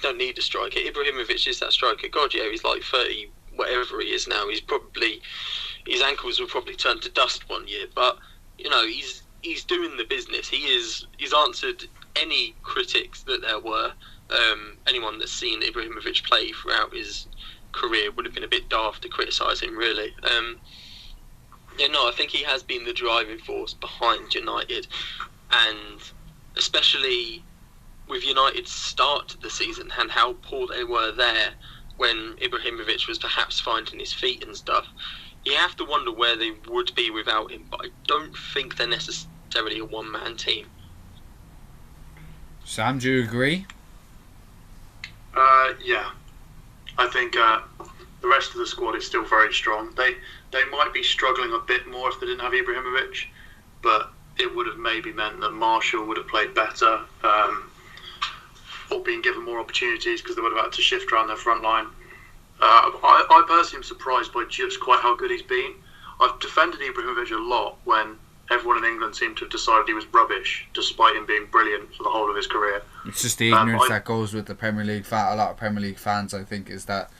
don't need a striker. Ibrahimovic is that striker. God, yeah, he's like 30, whatever he is now. His ankles will probably turn to dust one year, but he's doing the business. He's answered any critics that there were. Anyone that's seen Ibrahimovic play throughout his career would have been a bit daft to criticise him, really. I think he has been the driving force behind United, and especially with United's start to the season and how poor they were there when Ibrahimovic was perhaps finding his feet and stuff. You have to wonder where they would be without him, but I don't think they're necessarily a one-man team. Sam, do you agree? Yeah. I think the rest of the squad is still very strong. They might be struggling a bit more if they didn't have Ibrahimovic, but it would have maybe meant that Marshall would have played better, or been given more opportunities because they would have had to shift around their front line. I personally am surprised by just quite how good he's been. I've defended Ibrahimovic a lot when everyone in England seemed to have decided he was rubbish, despite him being brilliant for the whole of his career. It's just the ignorance that goes with the Premier League. A lot of Premier League fans, I think, is that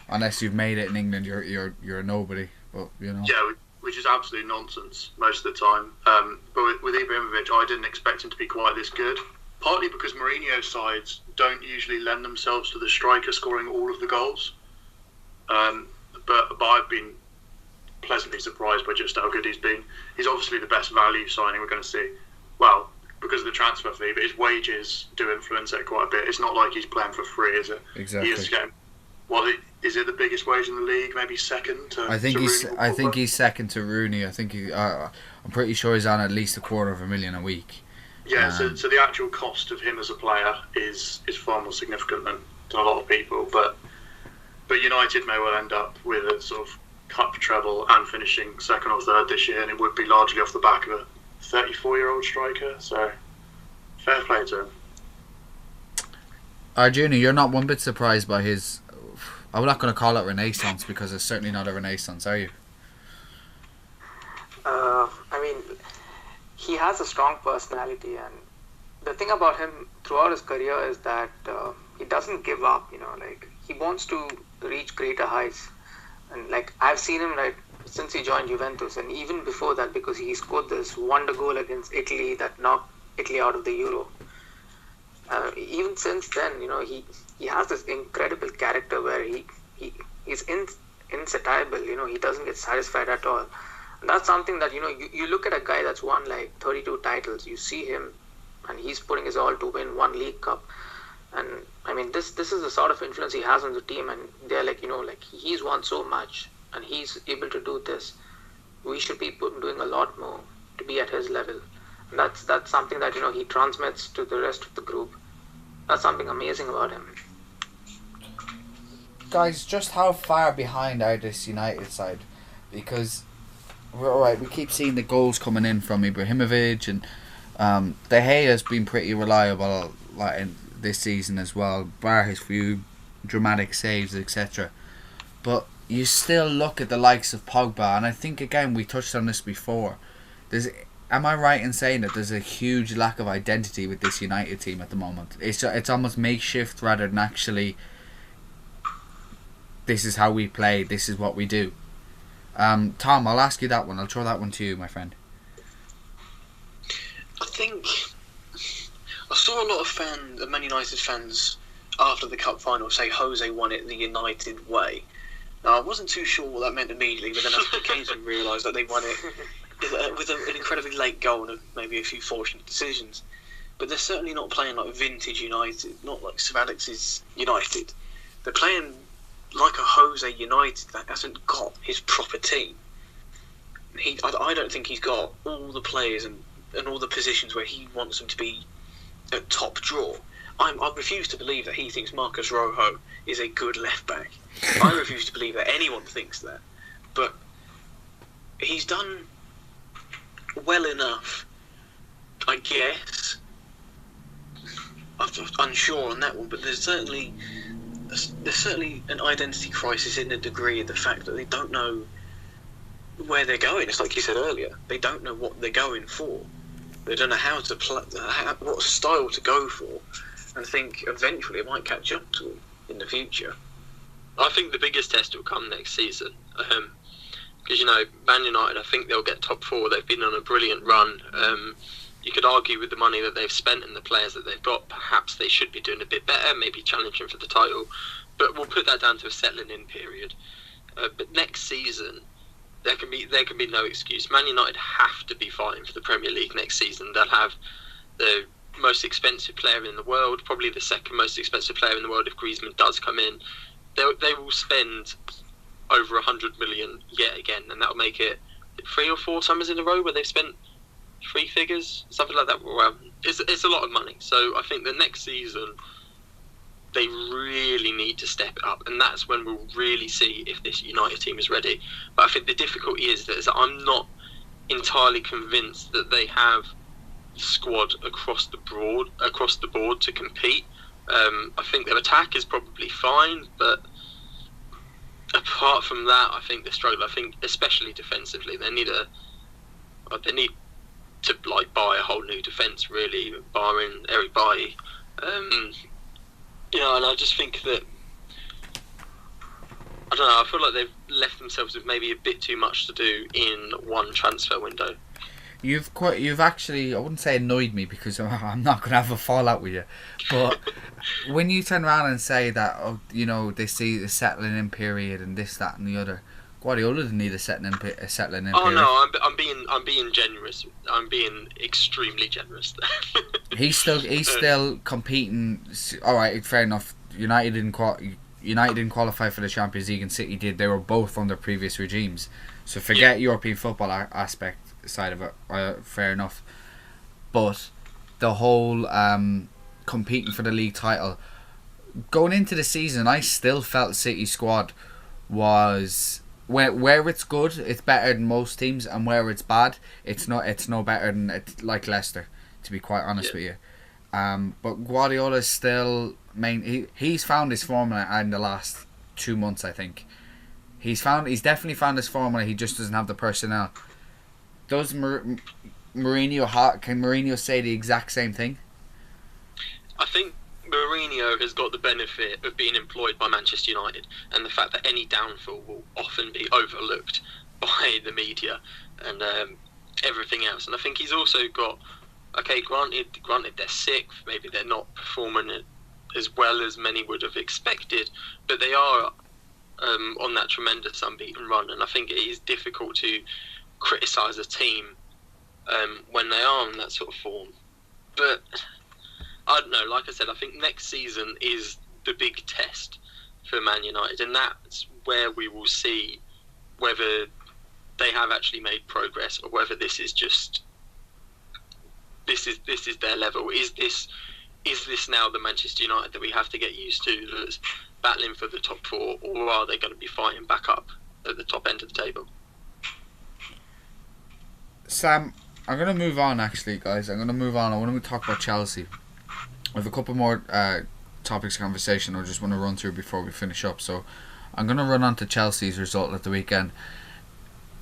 unless you've made it in England, you're a nobody. But yeah, which is absolute nonsense most of the time. But with Ibrahimovic, I didn't expect him to be quite this good. Partly because Mourinho's sides don't usually lend themselves to the striker scoring all of the goals. But I've been pleasantly surprised by just how good he's been. He's obviously the best value signing we're going to see. Well, because of the transfer fee, but his wages do influence it quite a bit. It's not like he's playing for free, is it? Exactly. He is getting, is it the biggest wage in the league? Maybe second to I think he's second to Rooney. I think I'm pretty sure he's on at least $250,000 a week. Yeah, so the actual cost of him as a player is far more significant than a lot of people. But United may well end up with a sort of cup treble and finishing second or third this year, and it would be largely off the back of a 34-year-old striker. So fair play to him. Arjuna, you're not one bit surprised by his... I'm not going to call it renaissance because it's certainly not a renaissance, are you? I mean, he has a strong personality, and the thing about him throughout his career is that he doesn't give up. Like, he wants to reach greater heights, and like I've seen him since he joined Juventus, and even before that, because he scored this wonder goal against Italy that knocked Italy out of the Euro. Even since then, he has this incredible character where he's insatiable. He doesn't get satisfied at all. And that's something that you look at a guy that's won like 32 titles. You see him, and he's putting his all to win one League Cup. And I mean, this is the sort of influence he has on the team, and they're like, he's won so much, and he's able to do this. We should be doing a lot more to be at his level. And that's something that he transmits to the rest of the group. That's something amazing about him. Guys, just how far behind are this United side? Because we're alright, we keep seeing the goals coming in from Ibrahimovic, and De Gea has been pretty reliable in this season as well, bar his few dramatic saves, etc. But you still look at the likes of Pogba, and I think again we touched on this before. Am I right in saying that there's a huge lack of identity with this United team at the moment? It's almost makeshift rather than actually, this is how we play, this is what we do. Tom, I'll ask you that one. I'll throw that one to you, my friend. I think I saw a lot of Man United fans after the cup final say Jose won it the United way. Now, I wasn't too sure what that meant immediately, but then I came to realise that they won it with an incredibly late goal and maybe a few fortunate decisions. But they're certainly not playing like vintage United, not like Sir Alex's United. They're playing like a Jose United that hasn't got his proper team. I don't think he's got all the players and all the positions where he wants them to be at top draw. I refuse to believe that he thinks Marcus Rojo is a good left back. I refuse to believe that anyone thinks that. But he's done well enough, I guess. I'm unsure on that one, but there's certainly an identity crisis in a degree of the fact that they don't know where they're going. It's like you said earlier, they don't know what they're going for. They don't know how to play, what style to go for, and think eventually it might catch up to them in the future. I think the biggest test will come next season. Because, Man United, I think they'll get top four. They've been on a brilliant run. You could argue with the money that they've spent and the players that they've got, perhaps they should be doing a bit better, maybe challenging for the title. But we'll put that down to a settling-in period. But next season, there can be no excuse. Man United have to be fighting for the Premier League next season. They'll have the most expensive player in the world, probably the second most expensive player in the world if Griezmann does come in. They will spend over 100 million yet again, and that'll make it 3 or 4 summers in a row where they've spent three figures, something like that. Well, it's a lot of money. So I think the next season they really need to step it up, and that's when we'll really see if this United team is ready. But I think the difficulty is that I'm not entirely convinced that they have the squad across the board to compete. I think their attack is probably fine, but apart from that, I think they struggle. I think especially defensively, they need to buy a whole new defence, really, barring Eric Bailly. And I just think that I don't know. I feel like they've left themselves with maybe a bit too much to do in one transfer window. You've actually, I wouldn't say annoyed me, because I'm not going to have a fallout with you, but when you turn around and say that, they see the settling in period and this, that, and the other, Guardiola didn't need a settling in period. Oh no, I'm being generous. I'm being extremely generous there. He's still competing. All right, fair enough. United didn't qualify for the Champions League, and City did. They were both under previous regimes. So forget European football aspect side of it. Fair enough. But the whole competing for the league title, going into the season, I still felt City's squad was where it's good, it's better than most teams, and where it's bad, it's no better than like Leicester, to be quite honest with you. But Guardiola's still he's found his formula in the last 2 months, I think. He's definitely found his formula. He just doesn't have the personnel. Does can Mourinho say the exact same thing? I think Mourinho has got the benefit of being employed by Manchester United, and the fact that any downfall will often be overlooked by the media and everything else. And I think he's also got, granted they're sixth, maybe they're not performing as well as many would have expected, but they are on that tremendous unbeaten run, and I think it is difficult to criticise a team when they are in that sort of form. But I don't know, like I said, I think next season is the big test for Man United, and that's where we will see whether they have actually made progress or whether this is just this is their level. Is this now the Manchester United that we have to get used to, that's battling for the top four, or are they going to be fighting back up at the top end of the table? Sam, I'm going to move on, actually, guys. I want to talk about Chelsea. I have a couple more topics of conversation I just want to run through before we finish up. So I'm going to run on to Chelsea's result at the weekend.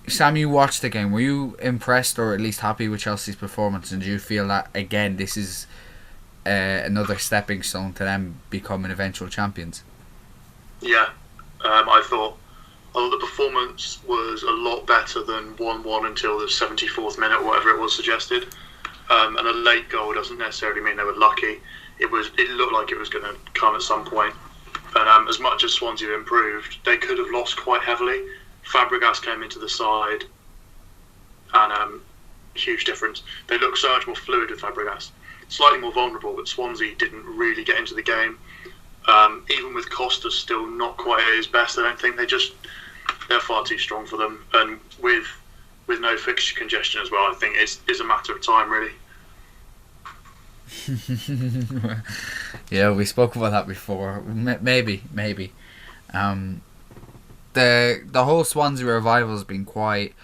Sam, you watched the game. Were you impressed or at least happy with Chelsea's performance? And do you feel that, again, this is another stepping stone to them becoming eventual champions? Yeah, I thought the performance was a lot better than 1-1 until the 74th minute or whatever it was suggested. And a late goal doesn't necessarily mean they were lucky. It looked like it was going to come at some point. And as much as Swansea improved, they could have lost quite heavily. Fabregas came into the side, and huge difference. They looked so much more fluid with Fabregas. Slightly more vulnerable, but Swansea didn't really get into the game. Even with Costa still not quite at his best, I don't think. They're far too strong for them. And with no fixture congestion as well, I think it's a matter of time, really. Yeah, we spoke about that before. Maybe. The whole Swansea revival has been quite.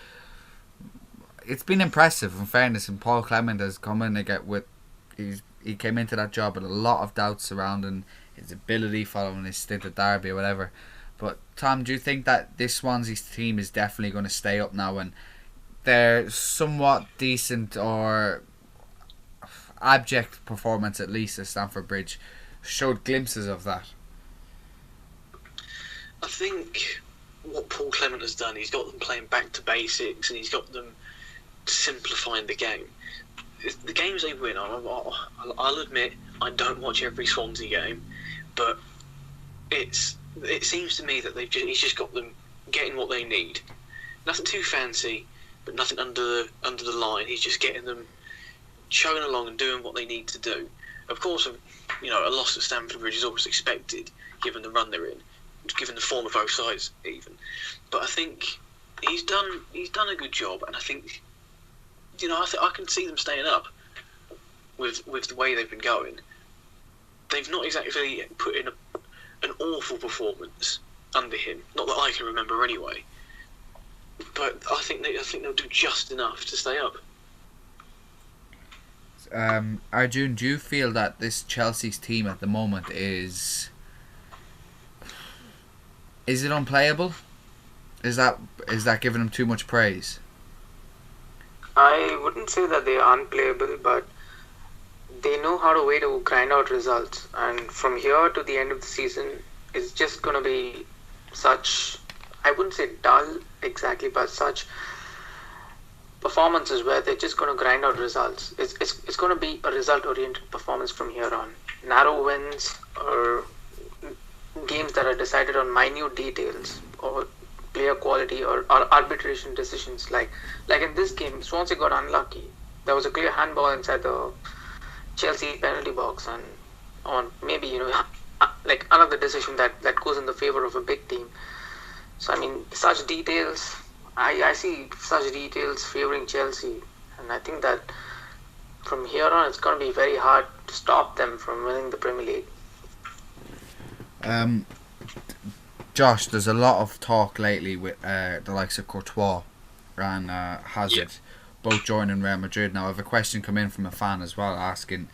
It's been impressive, in fairness. And Paul Clement has come in he came into that job with a lot of doubts surrounding his ability following his stint at Derby or whatever. But Tom, do you think that this Swansea team is definitely going to stay up now, and their somewhat decent or abject performance, at least at Stamford Bridge, showed glimpses of that? I think what Paul Clement has done, he's got them playing back to basics, and he's got them simplifying the game. The games they win, I'll admit, I don't watch every Swansea game, but it seems to me that he's just got them getting what they need. Nothing too fancy, but nothing under the line. He's just getting them chugging along and doing what they need to do. Of course, a loss at Stamford Bridge is always expected, given the run they're in, given the form of both sides, even. But I think he's done a good job, and I think I can see them staying up with the way they've been going. They've not exactly put in an awful performance under him, not that I can remember anyway. But I think they'll do just enough to stay up. Arjun, do you feel that this Chelsea's team at the moment is it unplayable? Is that giving them too much praise? I wouldn't say that they are unplayable, but they know how to grind out results. And from here to the end of the season, it's just going to be such, I wouldn't say dull exactly, but such performances where they're just going to grind out results. It's going to be a result-oriented performance from here on. Narrow wins or games that are decided on minute details or player quality or arbitration decisions. Like in this game, Swansea got unlucky. There was a clear handball inside the Chelsea penalty box, and on maybe like another decision that goes in the favor of a big team. So I mean, such details. I see such details favoring Chelsea, and I think that from here on it's going to be very hard to stop them from winning the Premier League. Josh, there's a lot of talk lately with the likes of Courtois and Hazard, both joining Real Madrid. Now, I have a question come in from a fan as well asking,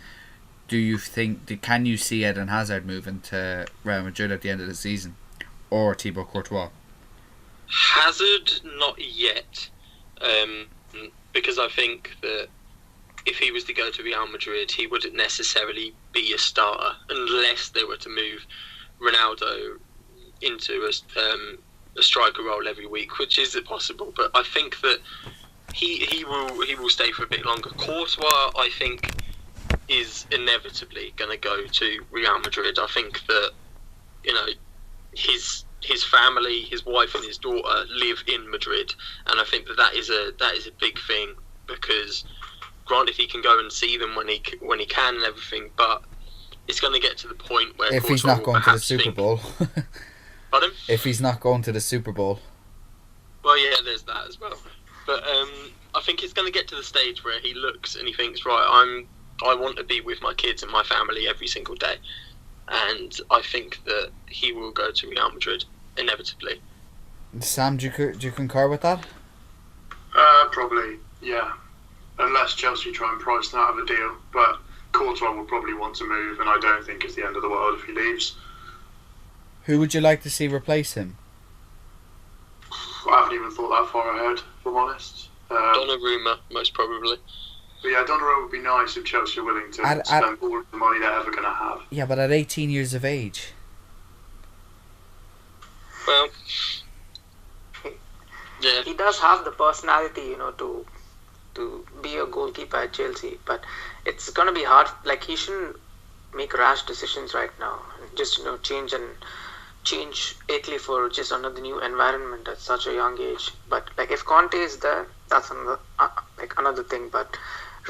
can you see Eden Hazard moving to Real Madrid at the end of the season, or Thibaut Courtois? Hazard, not yet, because I think that if he was to go to Real Madrid, he wouldn't necessarily be a starter unless they were to move Ronaldo into a striker role every week, which isn't possible. But I think that he will stay for a bit longer. Courtois, I think, is inevitably going to go to Real Madrid. I think that his family, his wife and his daughter live in Madrid, and I think that is a big thing, because granted he can go and see them when he can and everything, but it's going to get to the point where if he's not going to the Super Bowl. Pardon? If he's not going to the Super Bowl. Well, yeah, there's that as well. But I think it's going to get to the stage where he looks and he thinks, right, I want to be with my kids and my family every single day. And I think that he will go to Real Madrid, inevitably. Sam, do you concur with that? Probably, yeah. Unless Chelsea try and price him out of a deal. But Courtois will probably want to move, and I don't think it's the end of the world if he leaves. Who would you like to see replace him? I haven't even thought that far ahead, if I'm honest. Donnarumma, most probably. But yeah, Donnarumma would be nice if Chelsea are willing to spend all of the money they're ever going to have. Yeah, but at 18 years of age. Well, yeah. He does have the personality, to be a goalkeeper at Chelsea, but it's going to be hard. Like, he shouldn't make rash decisions right now. Just, change Italy for just another new environment at such a young age. But like, if Conte is there, that's another thing. But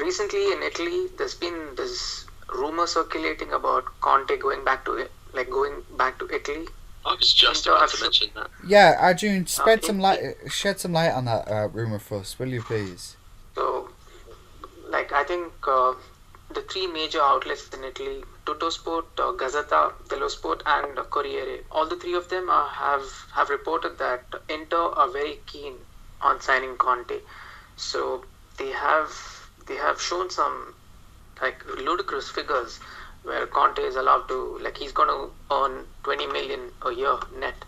recently in Italy, there's been this rumor circulating about Conte going back to Italy. I was just about to mention that. Yeah, Arjun, shed some light on that rumor for us, will you please? So, I think the three major outlets in Italy, Tuttosport, Gazzetta dello Sport, and Corriere, all the three of them have reported that Inter are very keen on signing Conte. So they have shown some ludicrous figures where Conte is allowed to, he's going to earn 20 million a year net,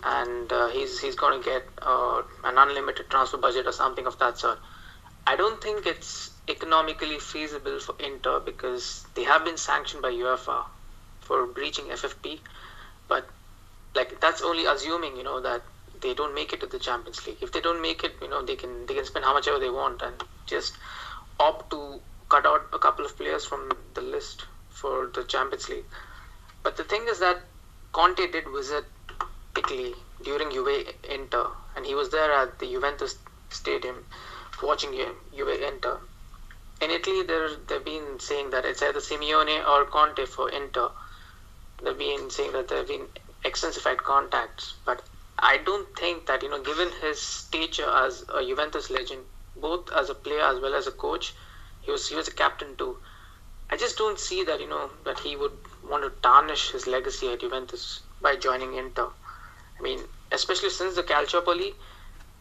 and he's going to get an unlimited transfer budget or something of that sort. I don't think it's economically feasible for Inter, because they have been sanctioned by UEFA for breaching FFP, but that's only assuming that they don't make it to the Champions League. If they don't make it, they can spend how much ever they want and just opt to cut out a couple of players from the list for the Champions League. But the thing is that Conte did visit Italy during Juve Inter, and he was there at the Juventus Stadium watching Juve Inter. In Italy, they've been saying that it's either Simeone or Conte for Inter. They've been saying that there have been extensified contacts, but I don't think that, given his stature as a Juventus legend, both as a player as well as a coach. He was a captain too. I just don't see that that he would want to tarnish his legacy at Juventus by joining Inter. I mean, especially since the Calciopoli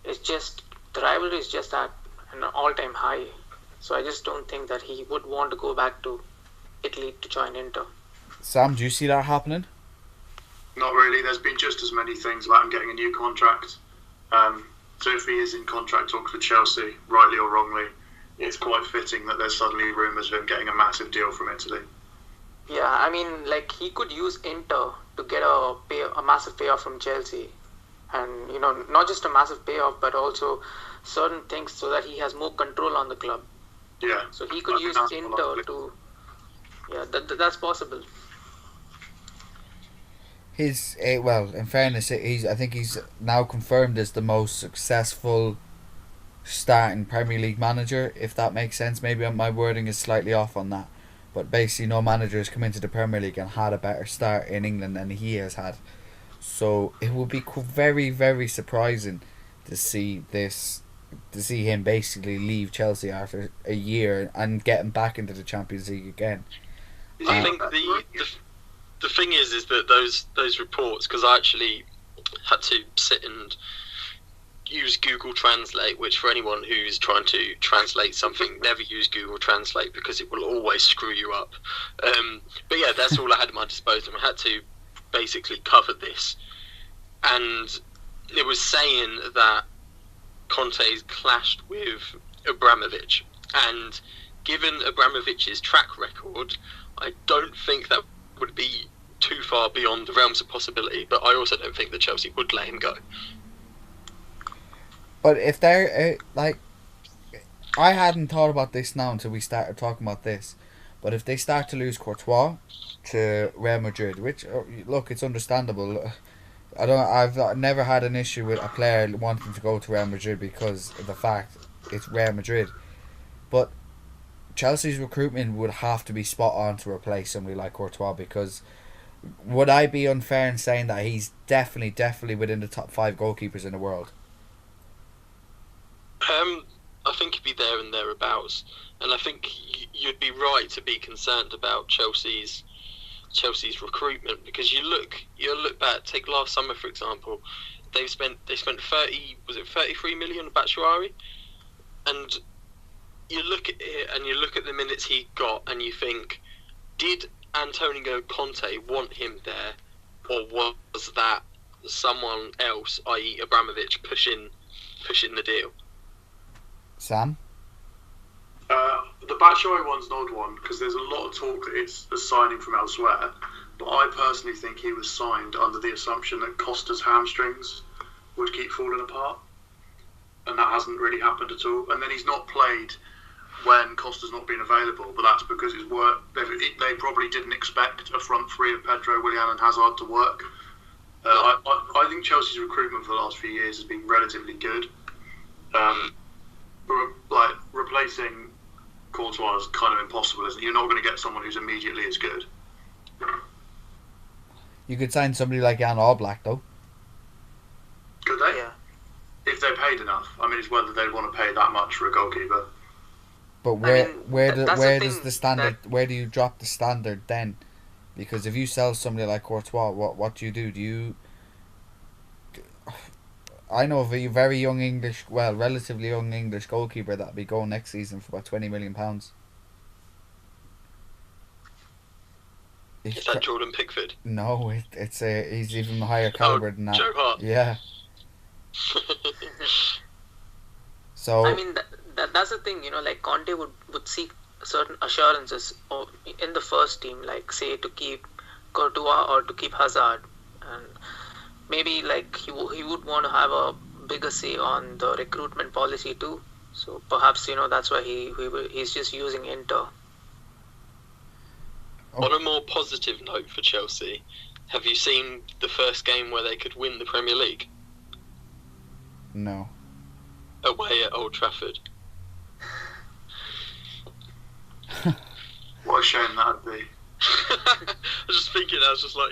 is just the rivalry is just at an all-time high. So I just don't think that he would want to go back to Italy to join Inter. Sam, do you see that happening? Not really. There's been just as many things about him getting a new contract. So if he is in contract talks with Chelsea, rightly or wrongly, it's quite fitting that there's suddenly rumours of him getting a massive deal from Italy. Yeah, I mean, like he could use Inter to get a massive payoff from Chelsea, and not just a massive payoff, but also certain things so that he has more control on the club. Yeah. So he could use Inter to. Yeah, that's possible. In fairness, I think he's now confirmed as the most successful starting Premier League manager, if that makes sense. Maybe my wording is slightly off on that, but basically no manager has come into the Premier League and had a better start in England than he has had. So it would be very, very surprising to see him basically leave Chelsea after a year and getting back into the Champions League again. I think the thing is that those reports, because I actually had to sit and use Google Translate, which for anyone who's trying to translate something, never use Google Translate because it will always screw you up. But yeah, that's all I had at my disposal. I had to basically cover this, and it was saying that Conte's clashed with Abramovich, and given Abramovich's track record, I don't think that would be too far beyond the realms of possibility, but I also don't think that Chelsea would let him go. But if they're I hadn't thought about this now until we started talking about this, but if they start to lose Courtois to Real Madrid, which look, it's understandable. I've never had an issue with a player wanting to go to Real Madrid because of the fact it's Real Madrid, but Chelsea's recruitment would have to be spot on to replace somebody like Courtois, because would I be unfair in saying that he's definitely within the top 5 goalkeepers in the world? I think he'd be there and thereabouts, and I think you'd be right to be concerned about Chelsea's recruitment, because you look back. Take last summer for example. They spent 33 million on Batshuayi, and you look at it and you look at the minutes he got and you think, did Antonio Conte want him there, or was that someone else, i.e. Abramovich, pushing the deal? Sam? The Batshuayi one's an odd one because there's a lot of talk that it's a signing from elsewhere, but I personally think he was signed under the assumption that Costa's hamstrings would keep falling apart, and that hasn't really happened at all. And then he's not played when Costa's not been available, but that's because his work. They probably didn't expect a front three of Pedro, Willian, and Hazard to work. I think Chelsea's recruitment for the last few years has been relatively good. Replacing Courtois is kind of impossible, isn't it? You're not going to get someone who's immediately as good. You could sign somebody like Jan Oblak, though. Could they? Yeah. If they paid enough. I mean, it's whether they'd want to pay that much for a goalkeeper. But where do you drop the standard then? Because if you sell somebody like Courtois, what do you do? I know of a very young relatively young English goalkeeper that'll be going next season for about £20 million. Is that Jordan Pickford? No, he's even higher caliber than that. Joe Hart. Yeah. So I mean, that's the thing, like Conte would seek certain assurances in the first team, like say to keep Courtois or to keep Hazard, and maybe like he would want to have a bigger say on the recruitment policy too. So perhaps that's why he's just using Inter. On a more positive note for Chelsea, have you seen the first game where they could win the Premier League? No. Away at Old Trafford. What a shame that'd be. I was just thinking, I was just like,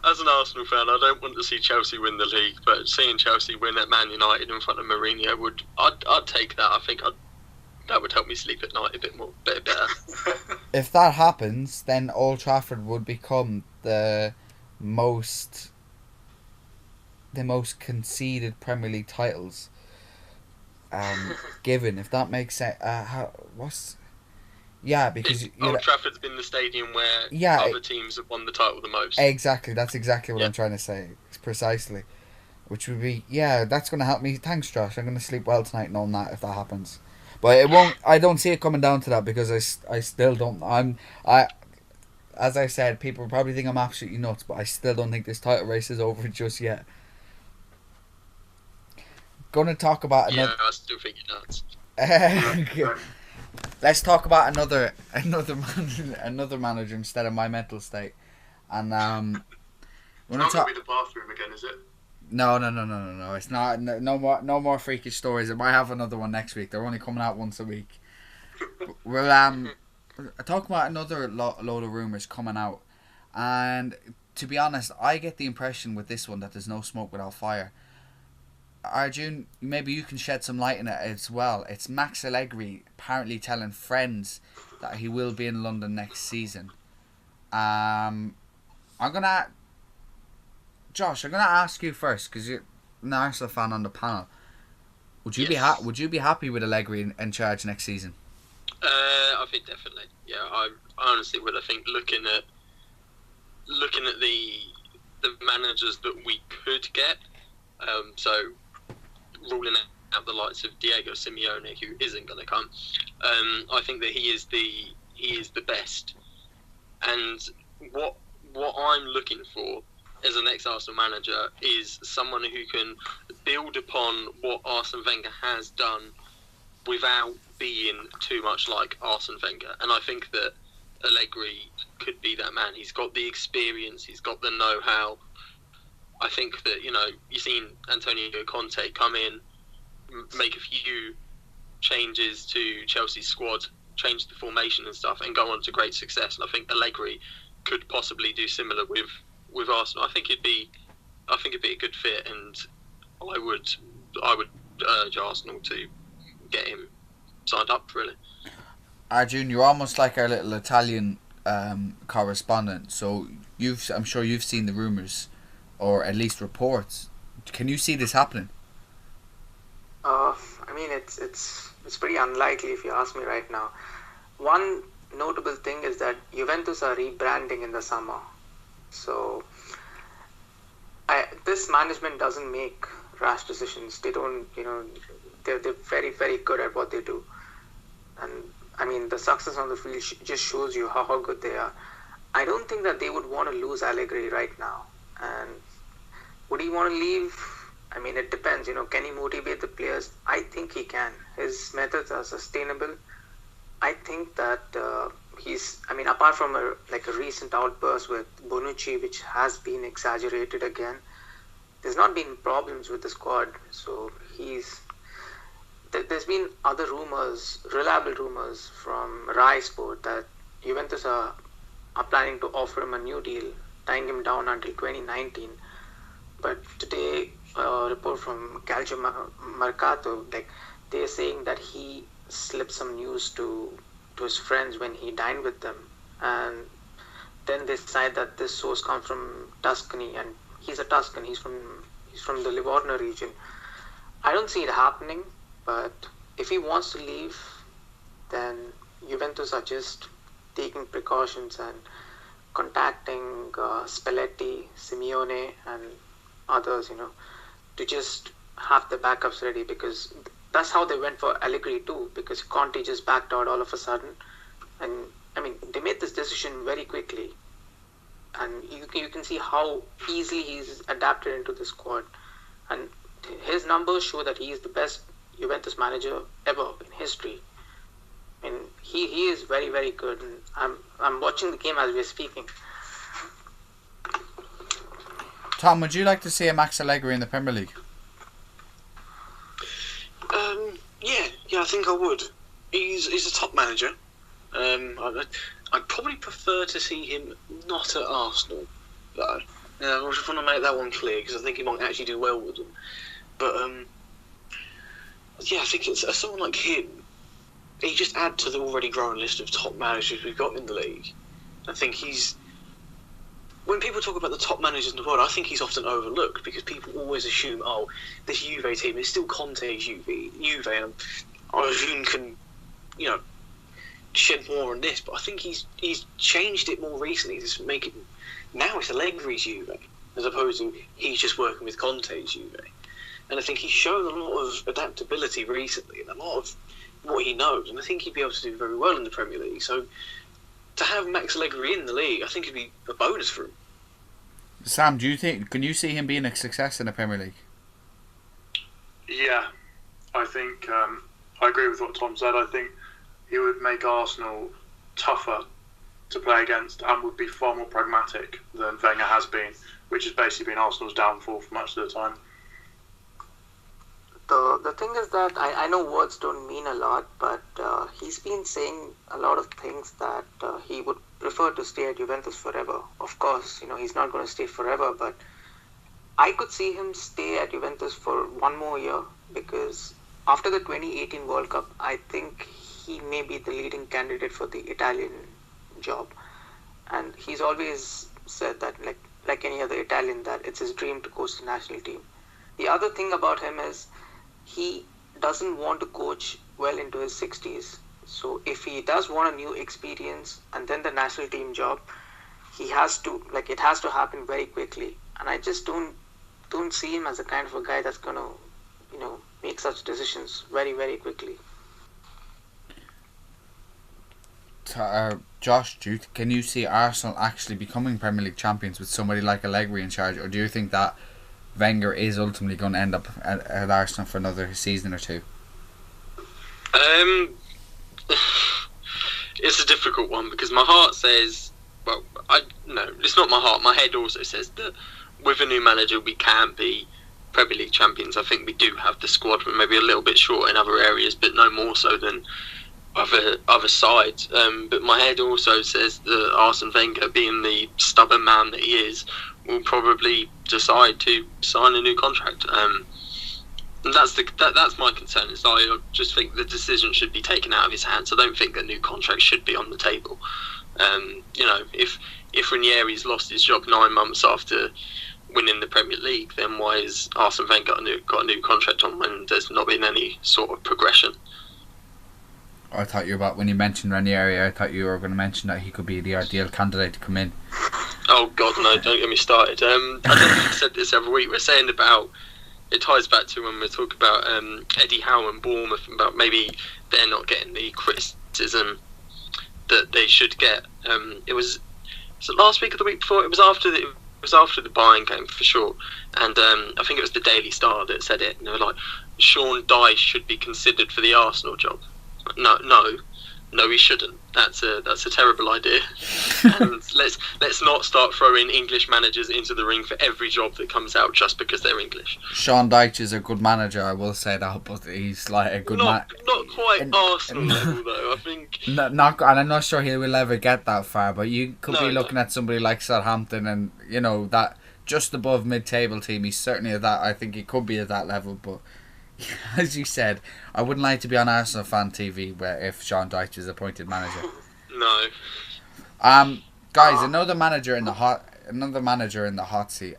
as an Arsenal fan, I don't want to see Chelsea win the league, but seeing Chelsea win at Man United in front of Mourinho I'd take that. I think that would help me sleep at night a bit better. If that happens, then Old Trafford would become the most conceded Premier League titles given, if that makes sense. Because Old Trafford's been the stadium where other teams have won the title the most. Exactly, that's exactly what I'm trying to say. It's precisely. Which would be, that's going to help me. Thanks, Josh. I'm going to sleep well tonight knowing that, if that happens. But it won't. I don't see it coming down to that, because I still don't. As I said, people probably think I'm absolutely nuts, but I still don't think this title race is over just yet. Going to talk about another. Yeah, I still think you're nuts. Let's talk about another manager instead of my mental state, and It's not going to be the bathroom again, is it? No. It's not. No more freakish stories. I might have another one next week. They're only coming out once a week. We'll talk about another load of rumours coming out, and to be honest, I get the impression with this one that there's no smoke without fire. Arjun, maybe you can shed some light on it as well. It's Max Allegri apparently telling friends that he will be in London next season. Josh, I'm gonna ask you first, because you're an Arsenal fan on the panel. Would you Would you be happy with Allegri in charge next season? I think definitely. Yeah, I honestly would. I think looking at the managers that we could get, so ruling out the likes of Diego Simeone, who isn't going to come, I think that he is the best. And what I'm looking for as an ex-Arsenal manager is someone who can build upon what Arsene Wenger has done without being too much like Arsene Wenger. And I think that Allegri could be that man. He's got the experience, he's got the know-how. I think that, you've seen Antonio Conte come in, make a few changes to Chelsea's squad, change the formation and stuff, and go on to great success. And I think Allegri could possibly do similar with Arsenal. I think it'd be a good fit, and I would urge Arsenal to get him signed up, really. Arjun, you're almost like our little Italian correspondent. So I'm sure you've seen the rumours, or at least reports. Can you see this happening? It's pretty unlikely if you ask me right now. One notable thing is that Juventus are rebranding in the summer. So this management doesn't make rash decisions. They don't, they're very, very good at what they do. And the success on the field just shows you how good they are. I don't think that they would want to lose Allegri right now. And would he want to leave? It depends. Can he motivate the players? I think he can. His methods are sustainable. I think that apart from a recent outburst with Bonucci, which has been exaggerated again, there's not been problems with the squad. So there's been other rumors, reliable rumors from Rai Sport, that Juventus are planning to offer him a new deal, tying him down until 2019. But today, a report from Calcio Mercato, they're saying that he slipped some news to his friends when he dined with them, and then they decide that this source comes from Tuscany, and he's a Tuscan. He's from the Livorno region. I don't see it happening, but if he wants to leave, then Juventus are just taking precautions and contacting Spalletti, Simeone, and others, to just have the backups ready, because that's how they went for Allegri too, because Conte just backed out all of a sudden. And they made this decision very quickly, and you can see how easily he's adapted into the squad, and his numbers show that he is the best Juventus manager ever in history. He is very, very good, and I'm watching the game as we're speaking. Tom, would you like to see a Max Allegri in the Premier League? Yeah, I think I would. He's a top manager. I'd probably prefer to see him not at Arsenal, though. Yeah, I just want to make that one clear because I think he might actually do well with them. But yeah, I think it's someone like him. He just add to the already growing list of top managers we've got in the league. I think he's. When people talk about the top managers in the world, I think he's often overlooked because people always assume, oh, this Juve team is still Conte's Juve, and Arjun can, shed more on this. But I think he's changed it more recently to make it. Now it's Allegri's Juve, as opposed to he's just working with Conte's Juve. And I think he's shown a lot of adaptability recently and a lot of what he knows. And I think he'd be able to do very well in the Premier League. So to have Max Allegri in the league, I think it'd be a bonus for him. Sam, can you see him being a success in the Premier League? Yeah, I think I agree with what Tom said. I think he would make Arsenal tougher to play against and would be far more pragmatic than Wenger has been, which has basically been Arsenal's downfall for much of the time. The thing is that I know words don't mean a lot, but he's been saying a lot of things that he would prefer to stay at Juventus forever. Of course, he's not going to stay forever, but I could see him stay at Juventus for one more year because after the 2018 World Cup, I think he may be the leading candidate for the Italian job. And he's always said that, like any other Italian, that it's his dream to coach the national team. The other thing about him is he doesn't want to coach well into his 60s. So if he does want a new experience and then the national team job, he has to, it has to happen very quickly. And I just don't see him as the kind of a guy that's going to, make such decisions very, very quickly. Josh, can you see Arsenal actually becoming Premier League champions with somebody like Allegri in charge, or do you think that Wenger is ultimately going to end up at Arsenal for another season or two? It's a difficult one because my heart says, it's not my heart. My head also says that with a new manager we can be Premier League champions. I think we do have the squad, but maybe a little bit short in other areas, but no more so than other sides. But my head also says that Arsene Wenger, being the stubborn man that he is, will probably decide to sign a new contract. And that's my concern. Is I just think the decision should be taken out of his hands. I don't think a new contract should be on the table. If Ranieri's lost his job 9 months after winning the Premier League, then why is Arsene Wenger got a new contract on when there's not been any sort of progression? I thought when you mentioned Ranieri, I thought you were going to mention that he could be the ideal candidate to come in. Oh God, no! Don't get me started. I don't think I said this every week. We're saying about it ties back to when we talk about Eddie Howe and Bournemouth, about maybe they're not getting the criticism that they should get. It was last week or the week before. It was after the Bayern game for sure, and I think it was the Daily Star that said it. And they were like, Sean Dyche should be considered for the Arsenal job. No, he shouldn't. That's a terrible idea. And let's not start throwing English managers into the ring for every job that comes out just because they're English. Sean Dyche is a good manager, I will say that, but he's like a good man. Not quite Arsenal level though. I think. And I'm not sure he will ever get that far. But you could be looking at somebody like Southampton, and that just above mid-table team. He's certainly at that. I think he could be at that level, but. As you said, I wouldn't like to be on Arsenal Fan TV if Sean Dyche is appointed manager. No. Guys, another manager in the hot seat.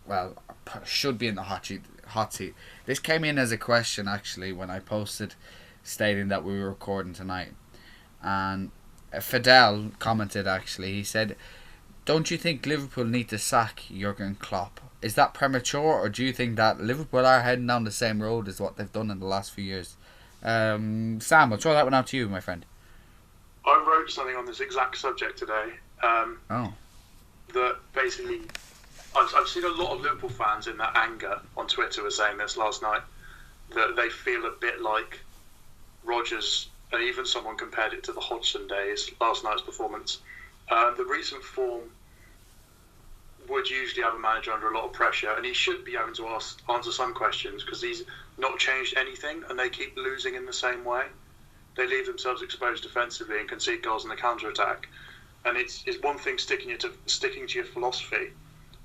Well, should be in the hot seat. This came in as a question actually when I posted, stating that we were recording tonight, and Fidel commented actually. He said, "Don't you think Liverpool need to sack Jurgen Klopp? Is that premature, or do you think that Liverpool are heading down the same road as what they've done in the last few years?" Sam, I'll throw that one out to you, my friend. I wrote something on this exact subject today. That basically, I've seen a lot of Liverpool fans in their anger on Twitter were saying this last night, that they feel a bit like Rodgers, and even someone compared it to the Hodgson days, last night's performance. The recent form would usually have a manager under a lot of pressure, and he should be having to answer some questions because he's not changed anything and they keep losing in the same way. They leave themselves exposed defensively and concede goals in the counter-attack. And it's one thing sticking to your philosophy,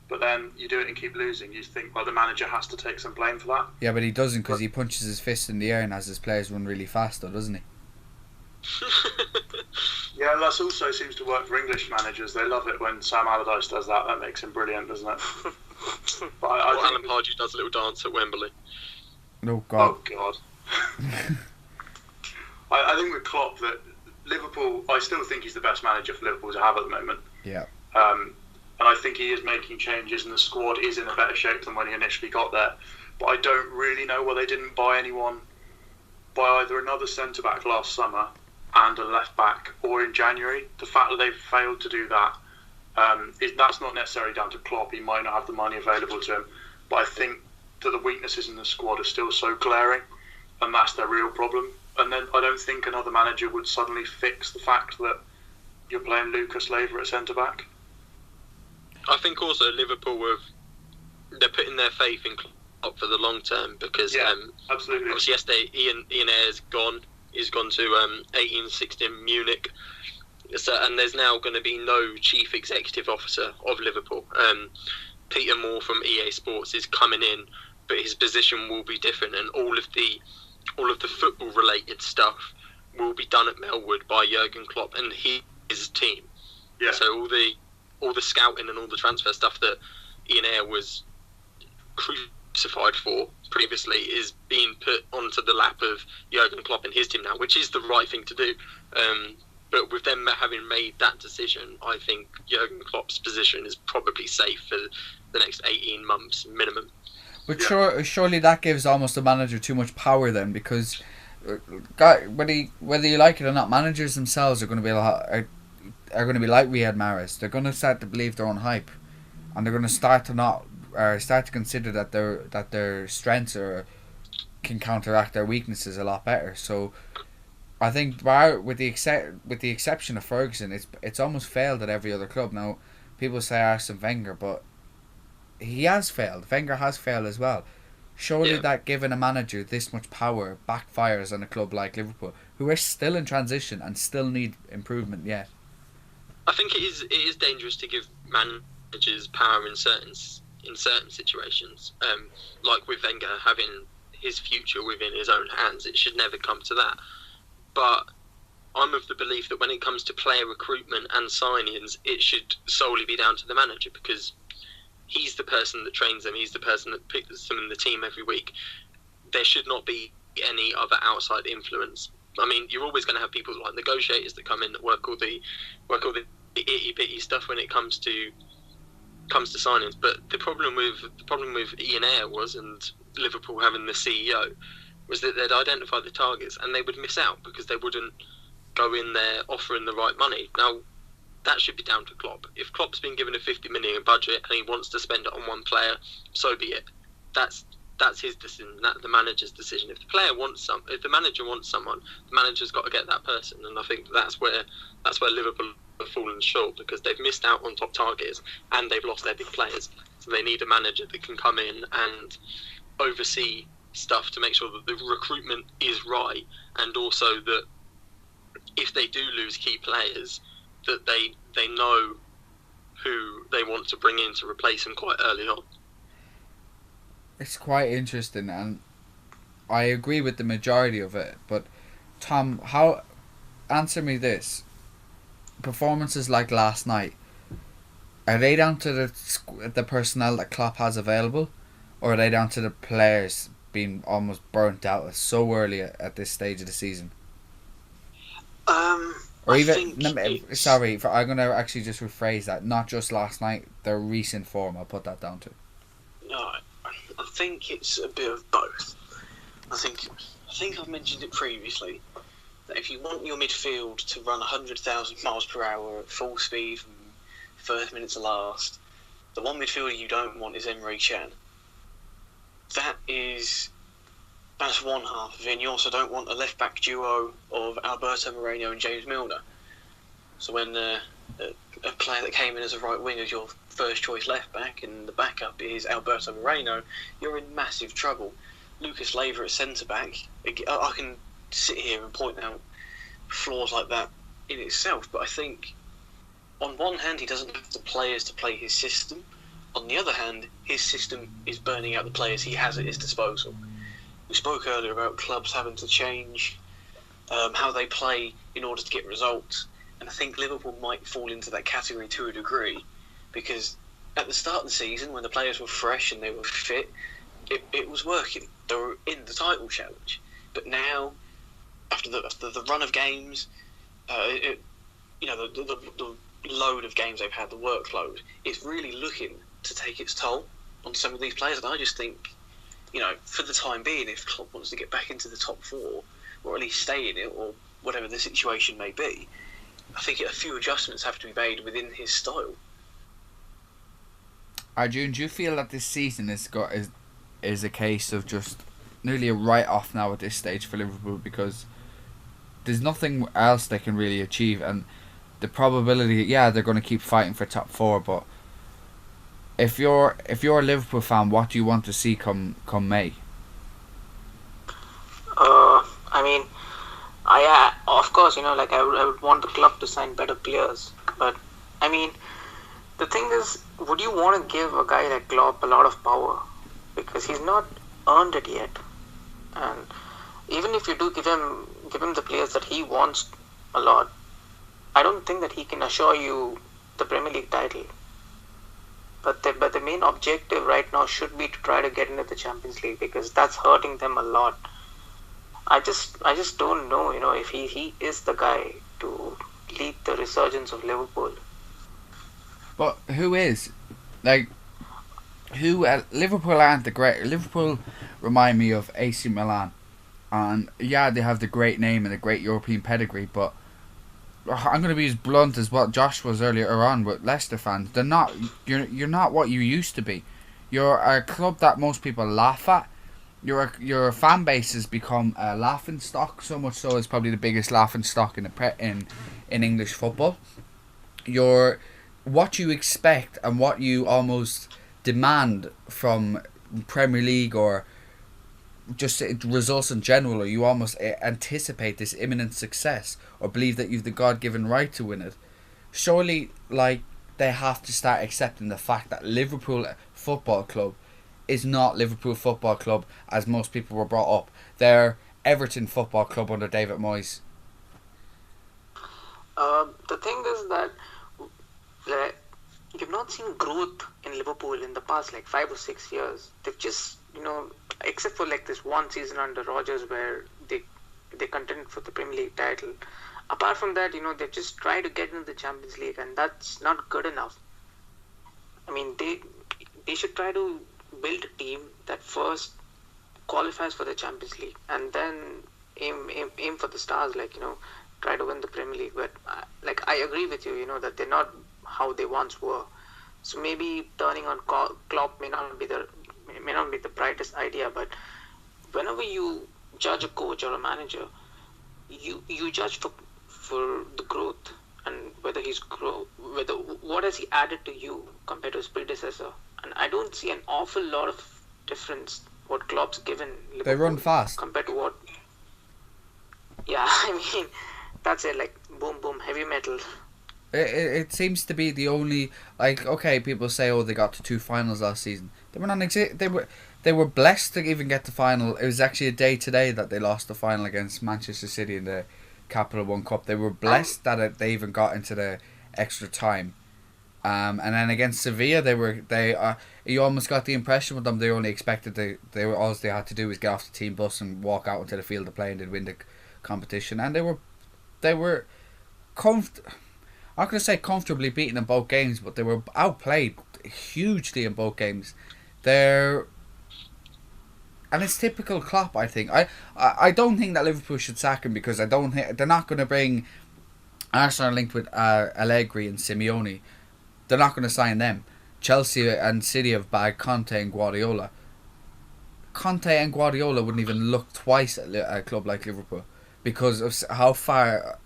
but then you do it and keep losing. You think, well, the manager has to take some blame for that. Yeah, but he doesn't, because he punches his fist in the air and has his players run really fast, though, doesn't he? Yeah, that also seems to work for English managers. They love it when Sam Allardyce does that. That makes him brilliant, doesn't it? But Or Alan Pardew does a little dance at Wembley. Oh, God. Oh, God. I think with Klopp, that Liverpool, I still think he's the best manager for Liverpool to have at the moment. Yeah. And I think he is making changes, and the squad is in a better shape than when he initially got there. But I don't really know why they didn't buy either another centre-back last summer and a left-back, or in January. The fact that they've failed to do that, that's not necessarily down to Klopp. He might not have the money available to him. But I think that the weaknesses in the squad are still so glaring, and that's their real problem. And then I don't think another manager would suddenly fix the fact that you're playing Lucas Leiva at centre-back. I think also Liverpool they're putting their faith in Klopp for the long term, because Absolutely. obviously yesterday Ian Ayer's gone. He's gone to 1816 Munich. So, and there's now going to be no chief executive officer of Liverpool. Peter Moore from EA Sports is coming in, but his position will be different, and all of the football related stuff will be done at Melwood by Jurgen Klopp and his team. Yeah. So all the scouting and all the transfer stuff that Ian Ayer was crucified for previously is being put onto the lap of Jurgen Klopp and his team now, which is the right thing to do. But with them having made that decision, I think Jurgen Klopp's position is probably safe for the next 18 months minimum. But surely that gives almost the manager too much power then, because whether you like it or not, managers themselves are going to be are going to be like Riyad Mahrez. They're going to start to believe their own hype, and they're going to start to consider that their strengths can counteract their weaknesses a lot better. So I think with the exception of Ferguson, it's almost failed at every other club. Now people say Arsene Wenger, but he has failed. Wenger has failed as well. Surely that giving a manager this much power backfires on a club like Liverpool, who are still in transition and still need improvement yet. I think it is dangerous to give managers power in certain situations. Like with Wenger having his future within his own hands, it should never come to that. But I'm of the belief that when it comes to player recruitment and signings, it should solely be down to the manager, because he's the person that trains them. He's the person that picks them in the team every week. There should not be any other outside influence. I mean, you're always going to have people like negotiators that come in that work all the itty bitty stuff when it comes to signings. But the problem with Ian Ayer and Liverpool having the CEO was that they'd identify the targets and they would miss out because they wouldn't go in there offering the right money. Now, that should be down to Klopp. If Klopp's been given a 50 million budget and he wants to spend it on one player, so be it. That's his decision. That's the manager's decision. If the manager wants someone, the manager's got to get that person. And I think that's where Liverpool have fallen short, because they've missed out on top targets and they've lost their big players. So they need a manager that can come in and oversee stuff to make sure that the recruitment is right, and also that if they do lose key players, that they know who they want to bring in to replace them quite early on. It's quite interesting, and I agree with the majority of it. But Tom, answer me this: performances like last night, are they down to the personnel that Klopp has available, or are they down to the players being almost burnt out so early at this stage of the season? Or even, I'm going to actually just rephrase that. Not just last night, their recent form. I'll put that down to. No, I think it's a bit of both. I think I've mentioned it previously, that if you want your midfield to run 100,000 miles per hour at full speed from first minute to last, the one midfielder you don't want is Emre Can. That's one half of it, and you also don't want a left-back duo of Alberto Moreno and James Milner. So when a player that came in as a right wing as your first-choice left-back and the backup is Alberto Moreno, you're in massive trouble. Lucas Leiva at centre-back, I can sit here and point out flaws like that in itself, but I think on one hand he doesn't have the players to play his system. On the other hand, his system is burning out the players he has at his disposal. We spoke earlier about clubs having to change how they play in order to get results, and I think Liverpool might fall into that category to a degree, because at the start of the season, when the players were fresh and they were fit, it was working. They were in the title challenge. But now, after the run of games, the load of games they've had, the workload, it's really looking to take its toll on some of these players. And I just think, for the time being, if Klopp wants to get back into the top four, or at least stay in it, or whatever the situation may be, I think a few adjustments have to be made within his style. Arjun, do you feel that this season is a case of just nearly a write-off now at this stage for Liverpool, because there's nothing else they can really achieve, and the probability, they're going to keep fighting for top four, but if you're a Liverpool fan, what do you want to see come May? I mean, of course, I would want the club to sign better players, but I mean, the thing is, would you want to give a guy like Klopp a lot of power? Because he's not earned it yet, and even if you do give him the players that he wants a lot, I don't think that he can assure you the Premier League title. But the main objective right now should be to try to get into the Champions League, because that's hurting them a lot. I just don't know, if he is the guy to lead the resurgence of Liverpool. But who is? Liverpool aren't the great. Liverpool remind me of AC Milan, and they have the great name and the great European pedigree, but I'm going to be as blunt as what Josh was earlier on with Leicester fans. They're not. You're not what you used to be. You're a club that most people laugh at. Your fan base has become a laughing stock. So much so, it's probably the biggest laughing stock in English football. What you expect and what you almost demand from Premier League, or just results in general, or you almost anticipate this imminent success or believe that you've the God-given right to win it. Surely, they have to start accepting the fact that Liverpool Football Club is not Liverpool Football Club as most people were brought up. They're Everton Football Club under David Moyes. The thing is that you've not seen growth in Liverpool in the past 5 or 6 years. They've just, except for this one season under Rodgers where they contended for the Premier League title. Apart from that, they've just tried to get into the Champions League, and that's not good enough. I mean, they should try to build a team that first qualifies for the Champions League, and then aim for the stars, try to win the Premier League. But I agree with you, that they're not how they once were. So maybe turning on Klopp may not be the brightest idea. But whenever you judge a coach or a manager, you judge for the growth, and whether what has he added to you compared to his predecessor. And I don't see an awful lot of difference what Klopp's given Liverpool. They run fast compared to what. Yeah, I mean, that's it. Boom, boom, heavy metal. It seems to be the only okay. People say, they got to 2 finals last season. They were They were blessed to even get the final. It was actually a day today that they lost the final against Manchester City in the Capital One Cup. They were blessed that they even got into the extra time. And then against Sevilla, you almost got the impression with them they only expected all they had to do was get off the team bus and walk out into the field of play, and they'd win the competition. And they were I'm not going to say comfortably beaten in both games, but they were outplayed hugely in both games. And it's typical Klopp, I think. I don't think that Liverpool should sack him, because I don't think they're not going to bring Arsenal linked with Allegri and Simeone. They're not going to sign them. Chelsea and City have bagged Conte and Guardiola. Conte and Guardiola wouldn't even look twice at a club like Liverpool because of how far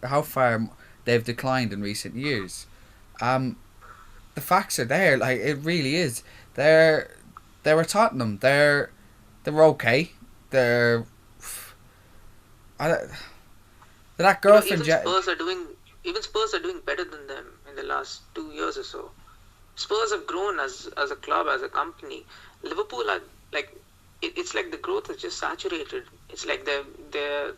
they've declined in recent years. The facts are there. Like, it really is. They're a Tottenham. They're okay. They're that girlfriend. Even Spurs are doing better than them in the last 2 years or so. Spurs have grown as a club, as a company. Liverpool are like it's like the growth is just saturated. It's like they're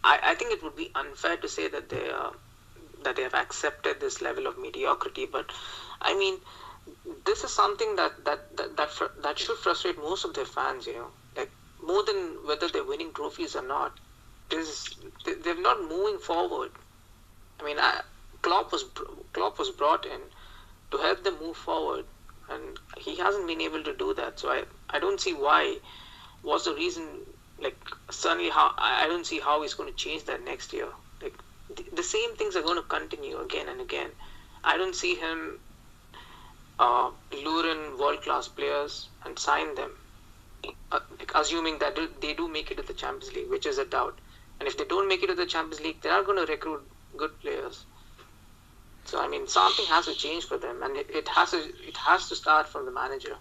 I think it would be unfair to say that they have accepted this level of mediocrity, but I mean, this is something that should frustrate most of their fans. Like more than whether they're winning trophies or not. They're not moving forward. I mean, Klopp was brought in to help them move forward, and he hasn't been able to do that. So I don't see why. What's the reason? Like suddenly, how I don't see how he's going to change that next year. Like the same things are going to continue again and again. I don't see him lure in world-class players and sign them, like assuming that they do make it to the Champions League, which is a doubt. And if they don't make it to the Champions League, they are going to recruit good players. So I mean, something has to change for them, and it has to start from the manager.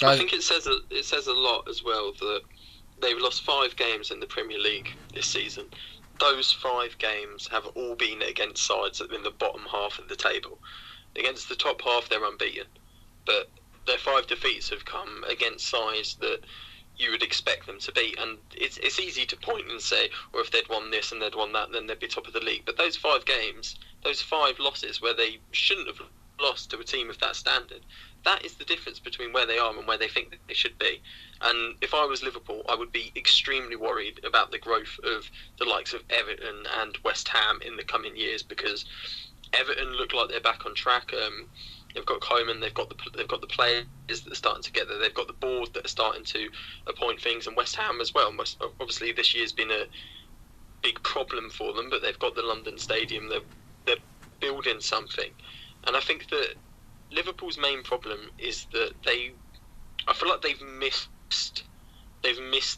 I think it says a lot as well that they've lost 5 games in the Premier League this season. Those 5 games have all been against sides that are in the bottom half of the table. Against the top half, they're unbeaten, but their 5 defeats have come against sides that you would expect them to beat. And it's easy to point and say, or if they'd won this and they'd won that, then they'd be top of the league. But those 5 games, those 5 losses where they shouldn't have lost to a team of that standard, that is the difference between where they are and where they think that they should be. And if I was Liverpool, I would be extremely worried about the growth of the likes of Everton and West Ham in the coming years, because Everton look like they're back on track. They've got Koeman, they've got the players that are starting to get there, they've got the board that are starting to appoint things, and West Ham as well. Obviously, this year's been a big problem for them, but they've got the London Stadium. They're building something, and I think that Liverpool's main problem is that I feel like they've missed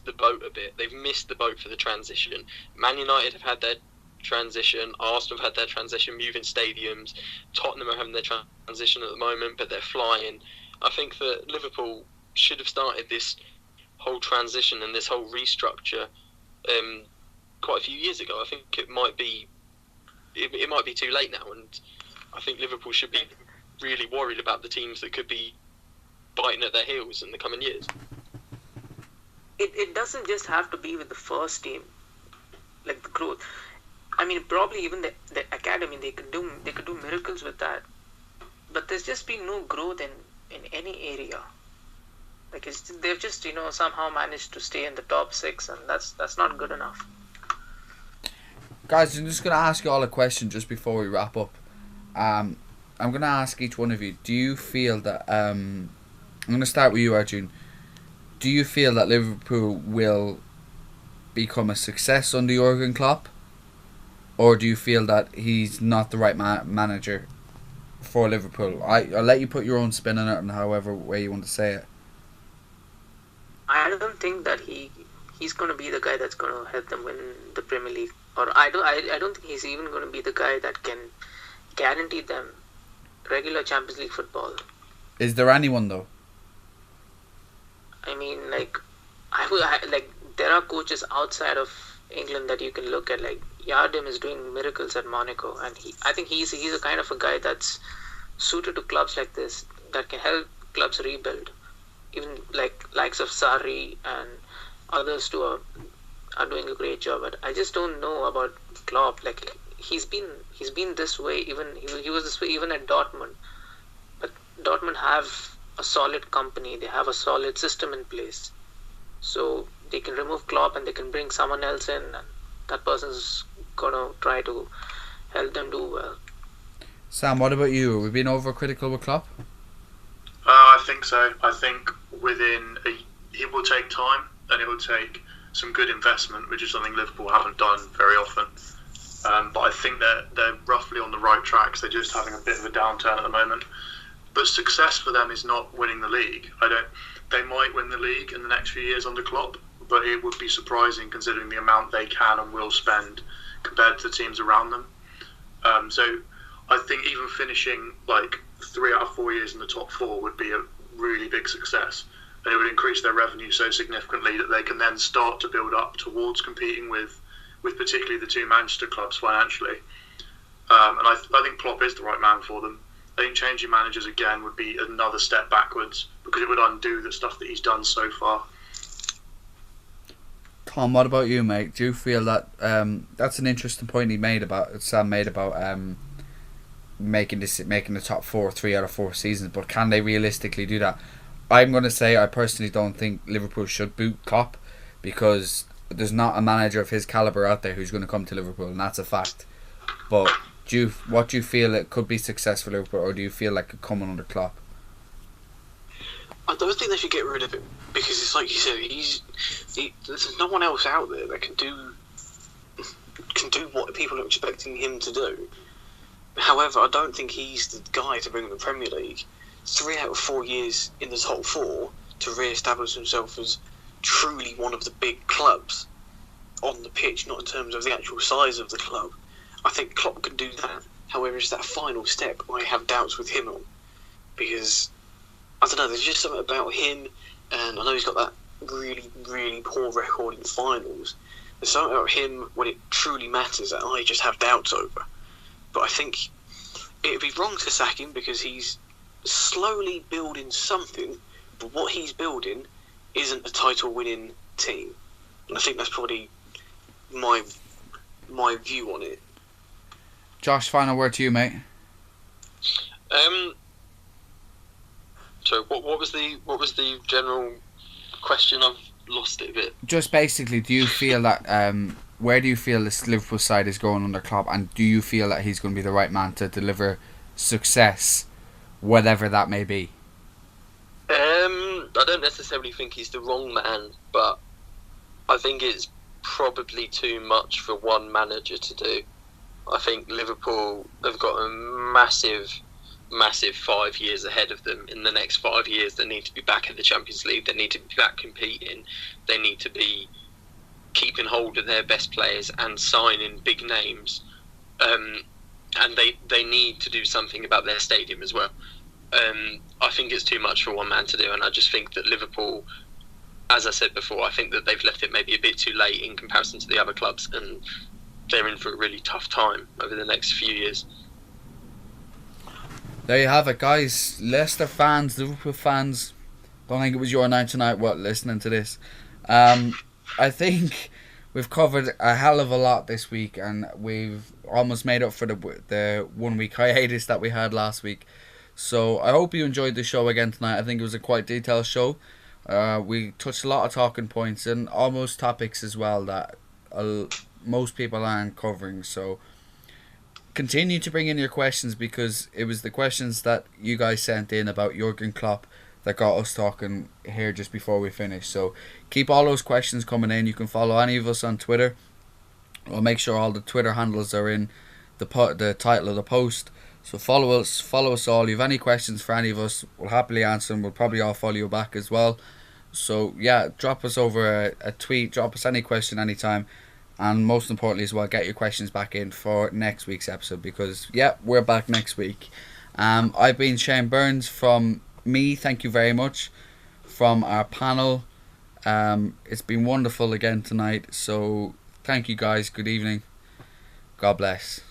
the boat a bit. They've missed the boat for the transition. Man United have had their transition, Arsenal have had their transition, moving stadiums, Tottenham are having their transition at the moment, but they're flying. I think that Liverpool should have started this whole transition and this whole restructure quite a few years ago. I think it might be too late now, and I think Liverpool should be really worried about the teams that could be biting at their heels in the coming years. It doesn't just have to be with the first team, like the growth. I mean, probably even the academy, they could do miracles with that. But there's just been no growth in any area. Like they've just somehow managed to stay in the top 6, and that's not good enough. Guys, I'm just gonna ask you all a question just before we wrap up. I'm gonna ask each one of you. Do you feel that I'm gonna start with you, Arjun. Do you feel that Liverpool will become a success under Jurgen Klopp? Or do you feel that he's not the right manager for Liverpool? I'll let you put your own spin on it and however way you want to say it. I don't think that he's going to be the guy that's going to help them win the Premier League. Or I don't think he's even going to be the guy that can guarantee them regular Champions League football. Is there anyone though? I mean, like there are coaches outside of England that you can look at. Like Yardim is doing miracles at Monaco, and I think he's a kind of a guy that's suited to clubs like this that can help clubs rebuild. Even likes of Sarri and others too are doing a great job. But I just don't know about Klopp. Like he's been this way. Even he was this way even at Dortmund. But Dortmund have a solid company. They have a solid system in place. So they can remove Klopp and they can bring someone else in, and that person's gonna try to help them do well. Sam, what about you? Have we been overcritical with Klopp? I think so. I think it will take time, and it will take some good investment, which is something Liverpool haven't done very often. But I think they're roughly on the right tracks. They're just having a bit of a downturn at the moment. But success for them is not winning the league. They might win the league in the next few years under Klopp, but it would be surprising considering the amount they can and will spend compared to the teams around them. So I think even finishing like 3 out of 4 years in the top 4 would be a really big success, and it would increase their revenue so significantly that they can then start to build up towards competing with particularly the 2 Manchester clubs financially. And I think Klopp is the right man for them. I think changing managers again would be another step backwards because it would undo the stuff that he's done so far. Tom, what about you, mate? Do you feel that that's an interesting point Sam made about making the top 4 3 out of 4 seasons, but can they realistically do that? I'm going to say I personally don't think Liverpool should boot Klopp because there's not a manager of his calibre out there who's going to come to Liverpool, and that's a fact. But what do you feel it could be success for Liverpool, or do you feel like it could come under Klopp? I don't think they should get rid of him because it's like you said, there's no one else out there that can do what people are expecting him to do. However, I don't think he's the guy to bring the Premier League 3 out of 4 years in the top 4 to re-establish himself as truly one of the big clubs on the pitch, not in terms of the actual size of the club. I think Klopp can do that. However, it's that final step I have doubts with him on because I don't know. There's just something about him, and I know he's got that really, really poor record in finals. There's something about him when it truly matters that I just have doubts over. But I think it would be wrong to sack him because he's slowly building something, but what he's building isn't a title-winning team. And I think that's probably my view on it. Josh, final word to you, mate. So what was the general question? I've lost it a bit. Just basically, do you feel that where do you feel this Liverpool side is going under Klopp, and do you feel that he's going to be the right man to deliver success, whatever that may be? I don't necessarily think he's the wrong man, but I think it's probably too much for one manager to do. I think Liverpool have got a massive 5 years ahead of them. In the next 5 years, they need to be back in the Champions League. They need to be back competing. They need to be keeping hold of their best players and signing big names. And they need to do something about their stadium as well. I think it's too much for one man to do, and I just think that Liverpool, as I said before, I think that they've left it maybe a bit too late in comparison to the other clubs, and they're in for a really tough time over the next few years. There you have it, guys. Leicester fans, Liverpool fans, don't think it was your night tonight listening to this. I think we've covered a hell of a lot this week, and we've almost made up for the 1 week hiatus that we had last week. So I hope you enjoyed the show again tonight. I think it was a quite detailed show. We touched a lot of talking points and almost topics as well that most people aren't covering. So continue to bring in your questions, because it was the questions that you guys sent in about Jurgen Klopp that got us talking here just before we finish. So keep all those questions coming in. You can follow any of us on Twitter. I'll make sure all the Twitter handles are in the title of the post. So follow us all. If you have any questions for any of us, we'll happily answer them. We'll probably all follow you back as well. So yeah, drop us over a tweet, drop us any question anytime, and most importantly as well, get your questions back in for next week's episode, because yeah, we're back next week. I've been Shane Burns. From me, thank you very much. From our panel, it's been wonderful again tonight, so thank you guys, good evening, God bless.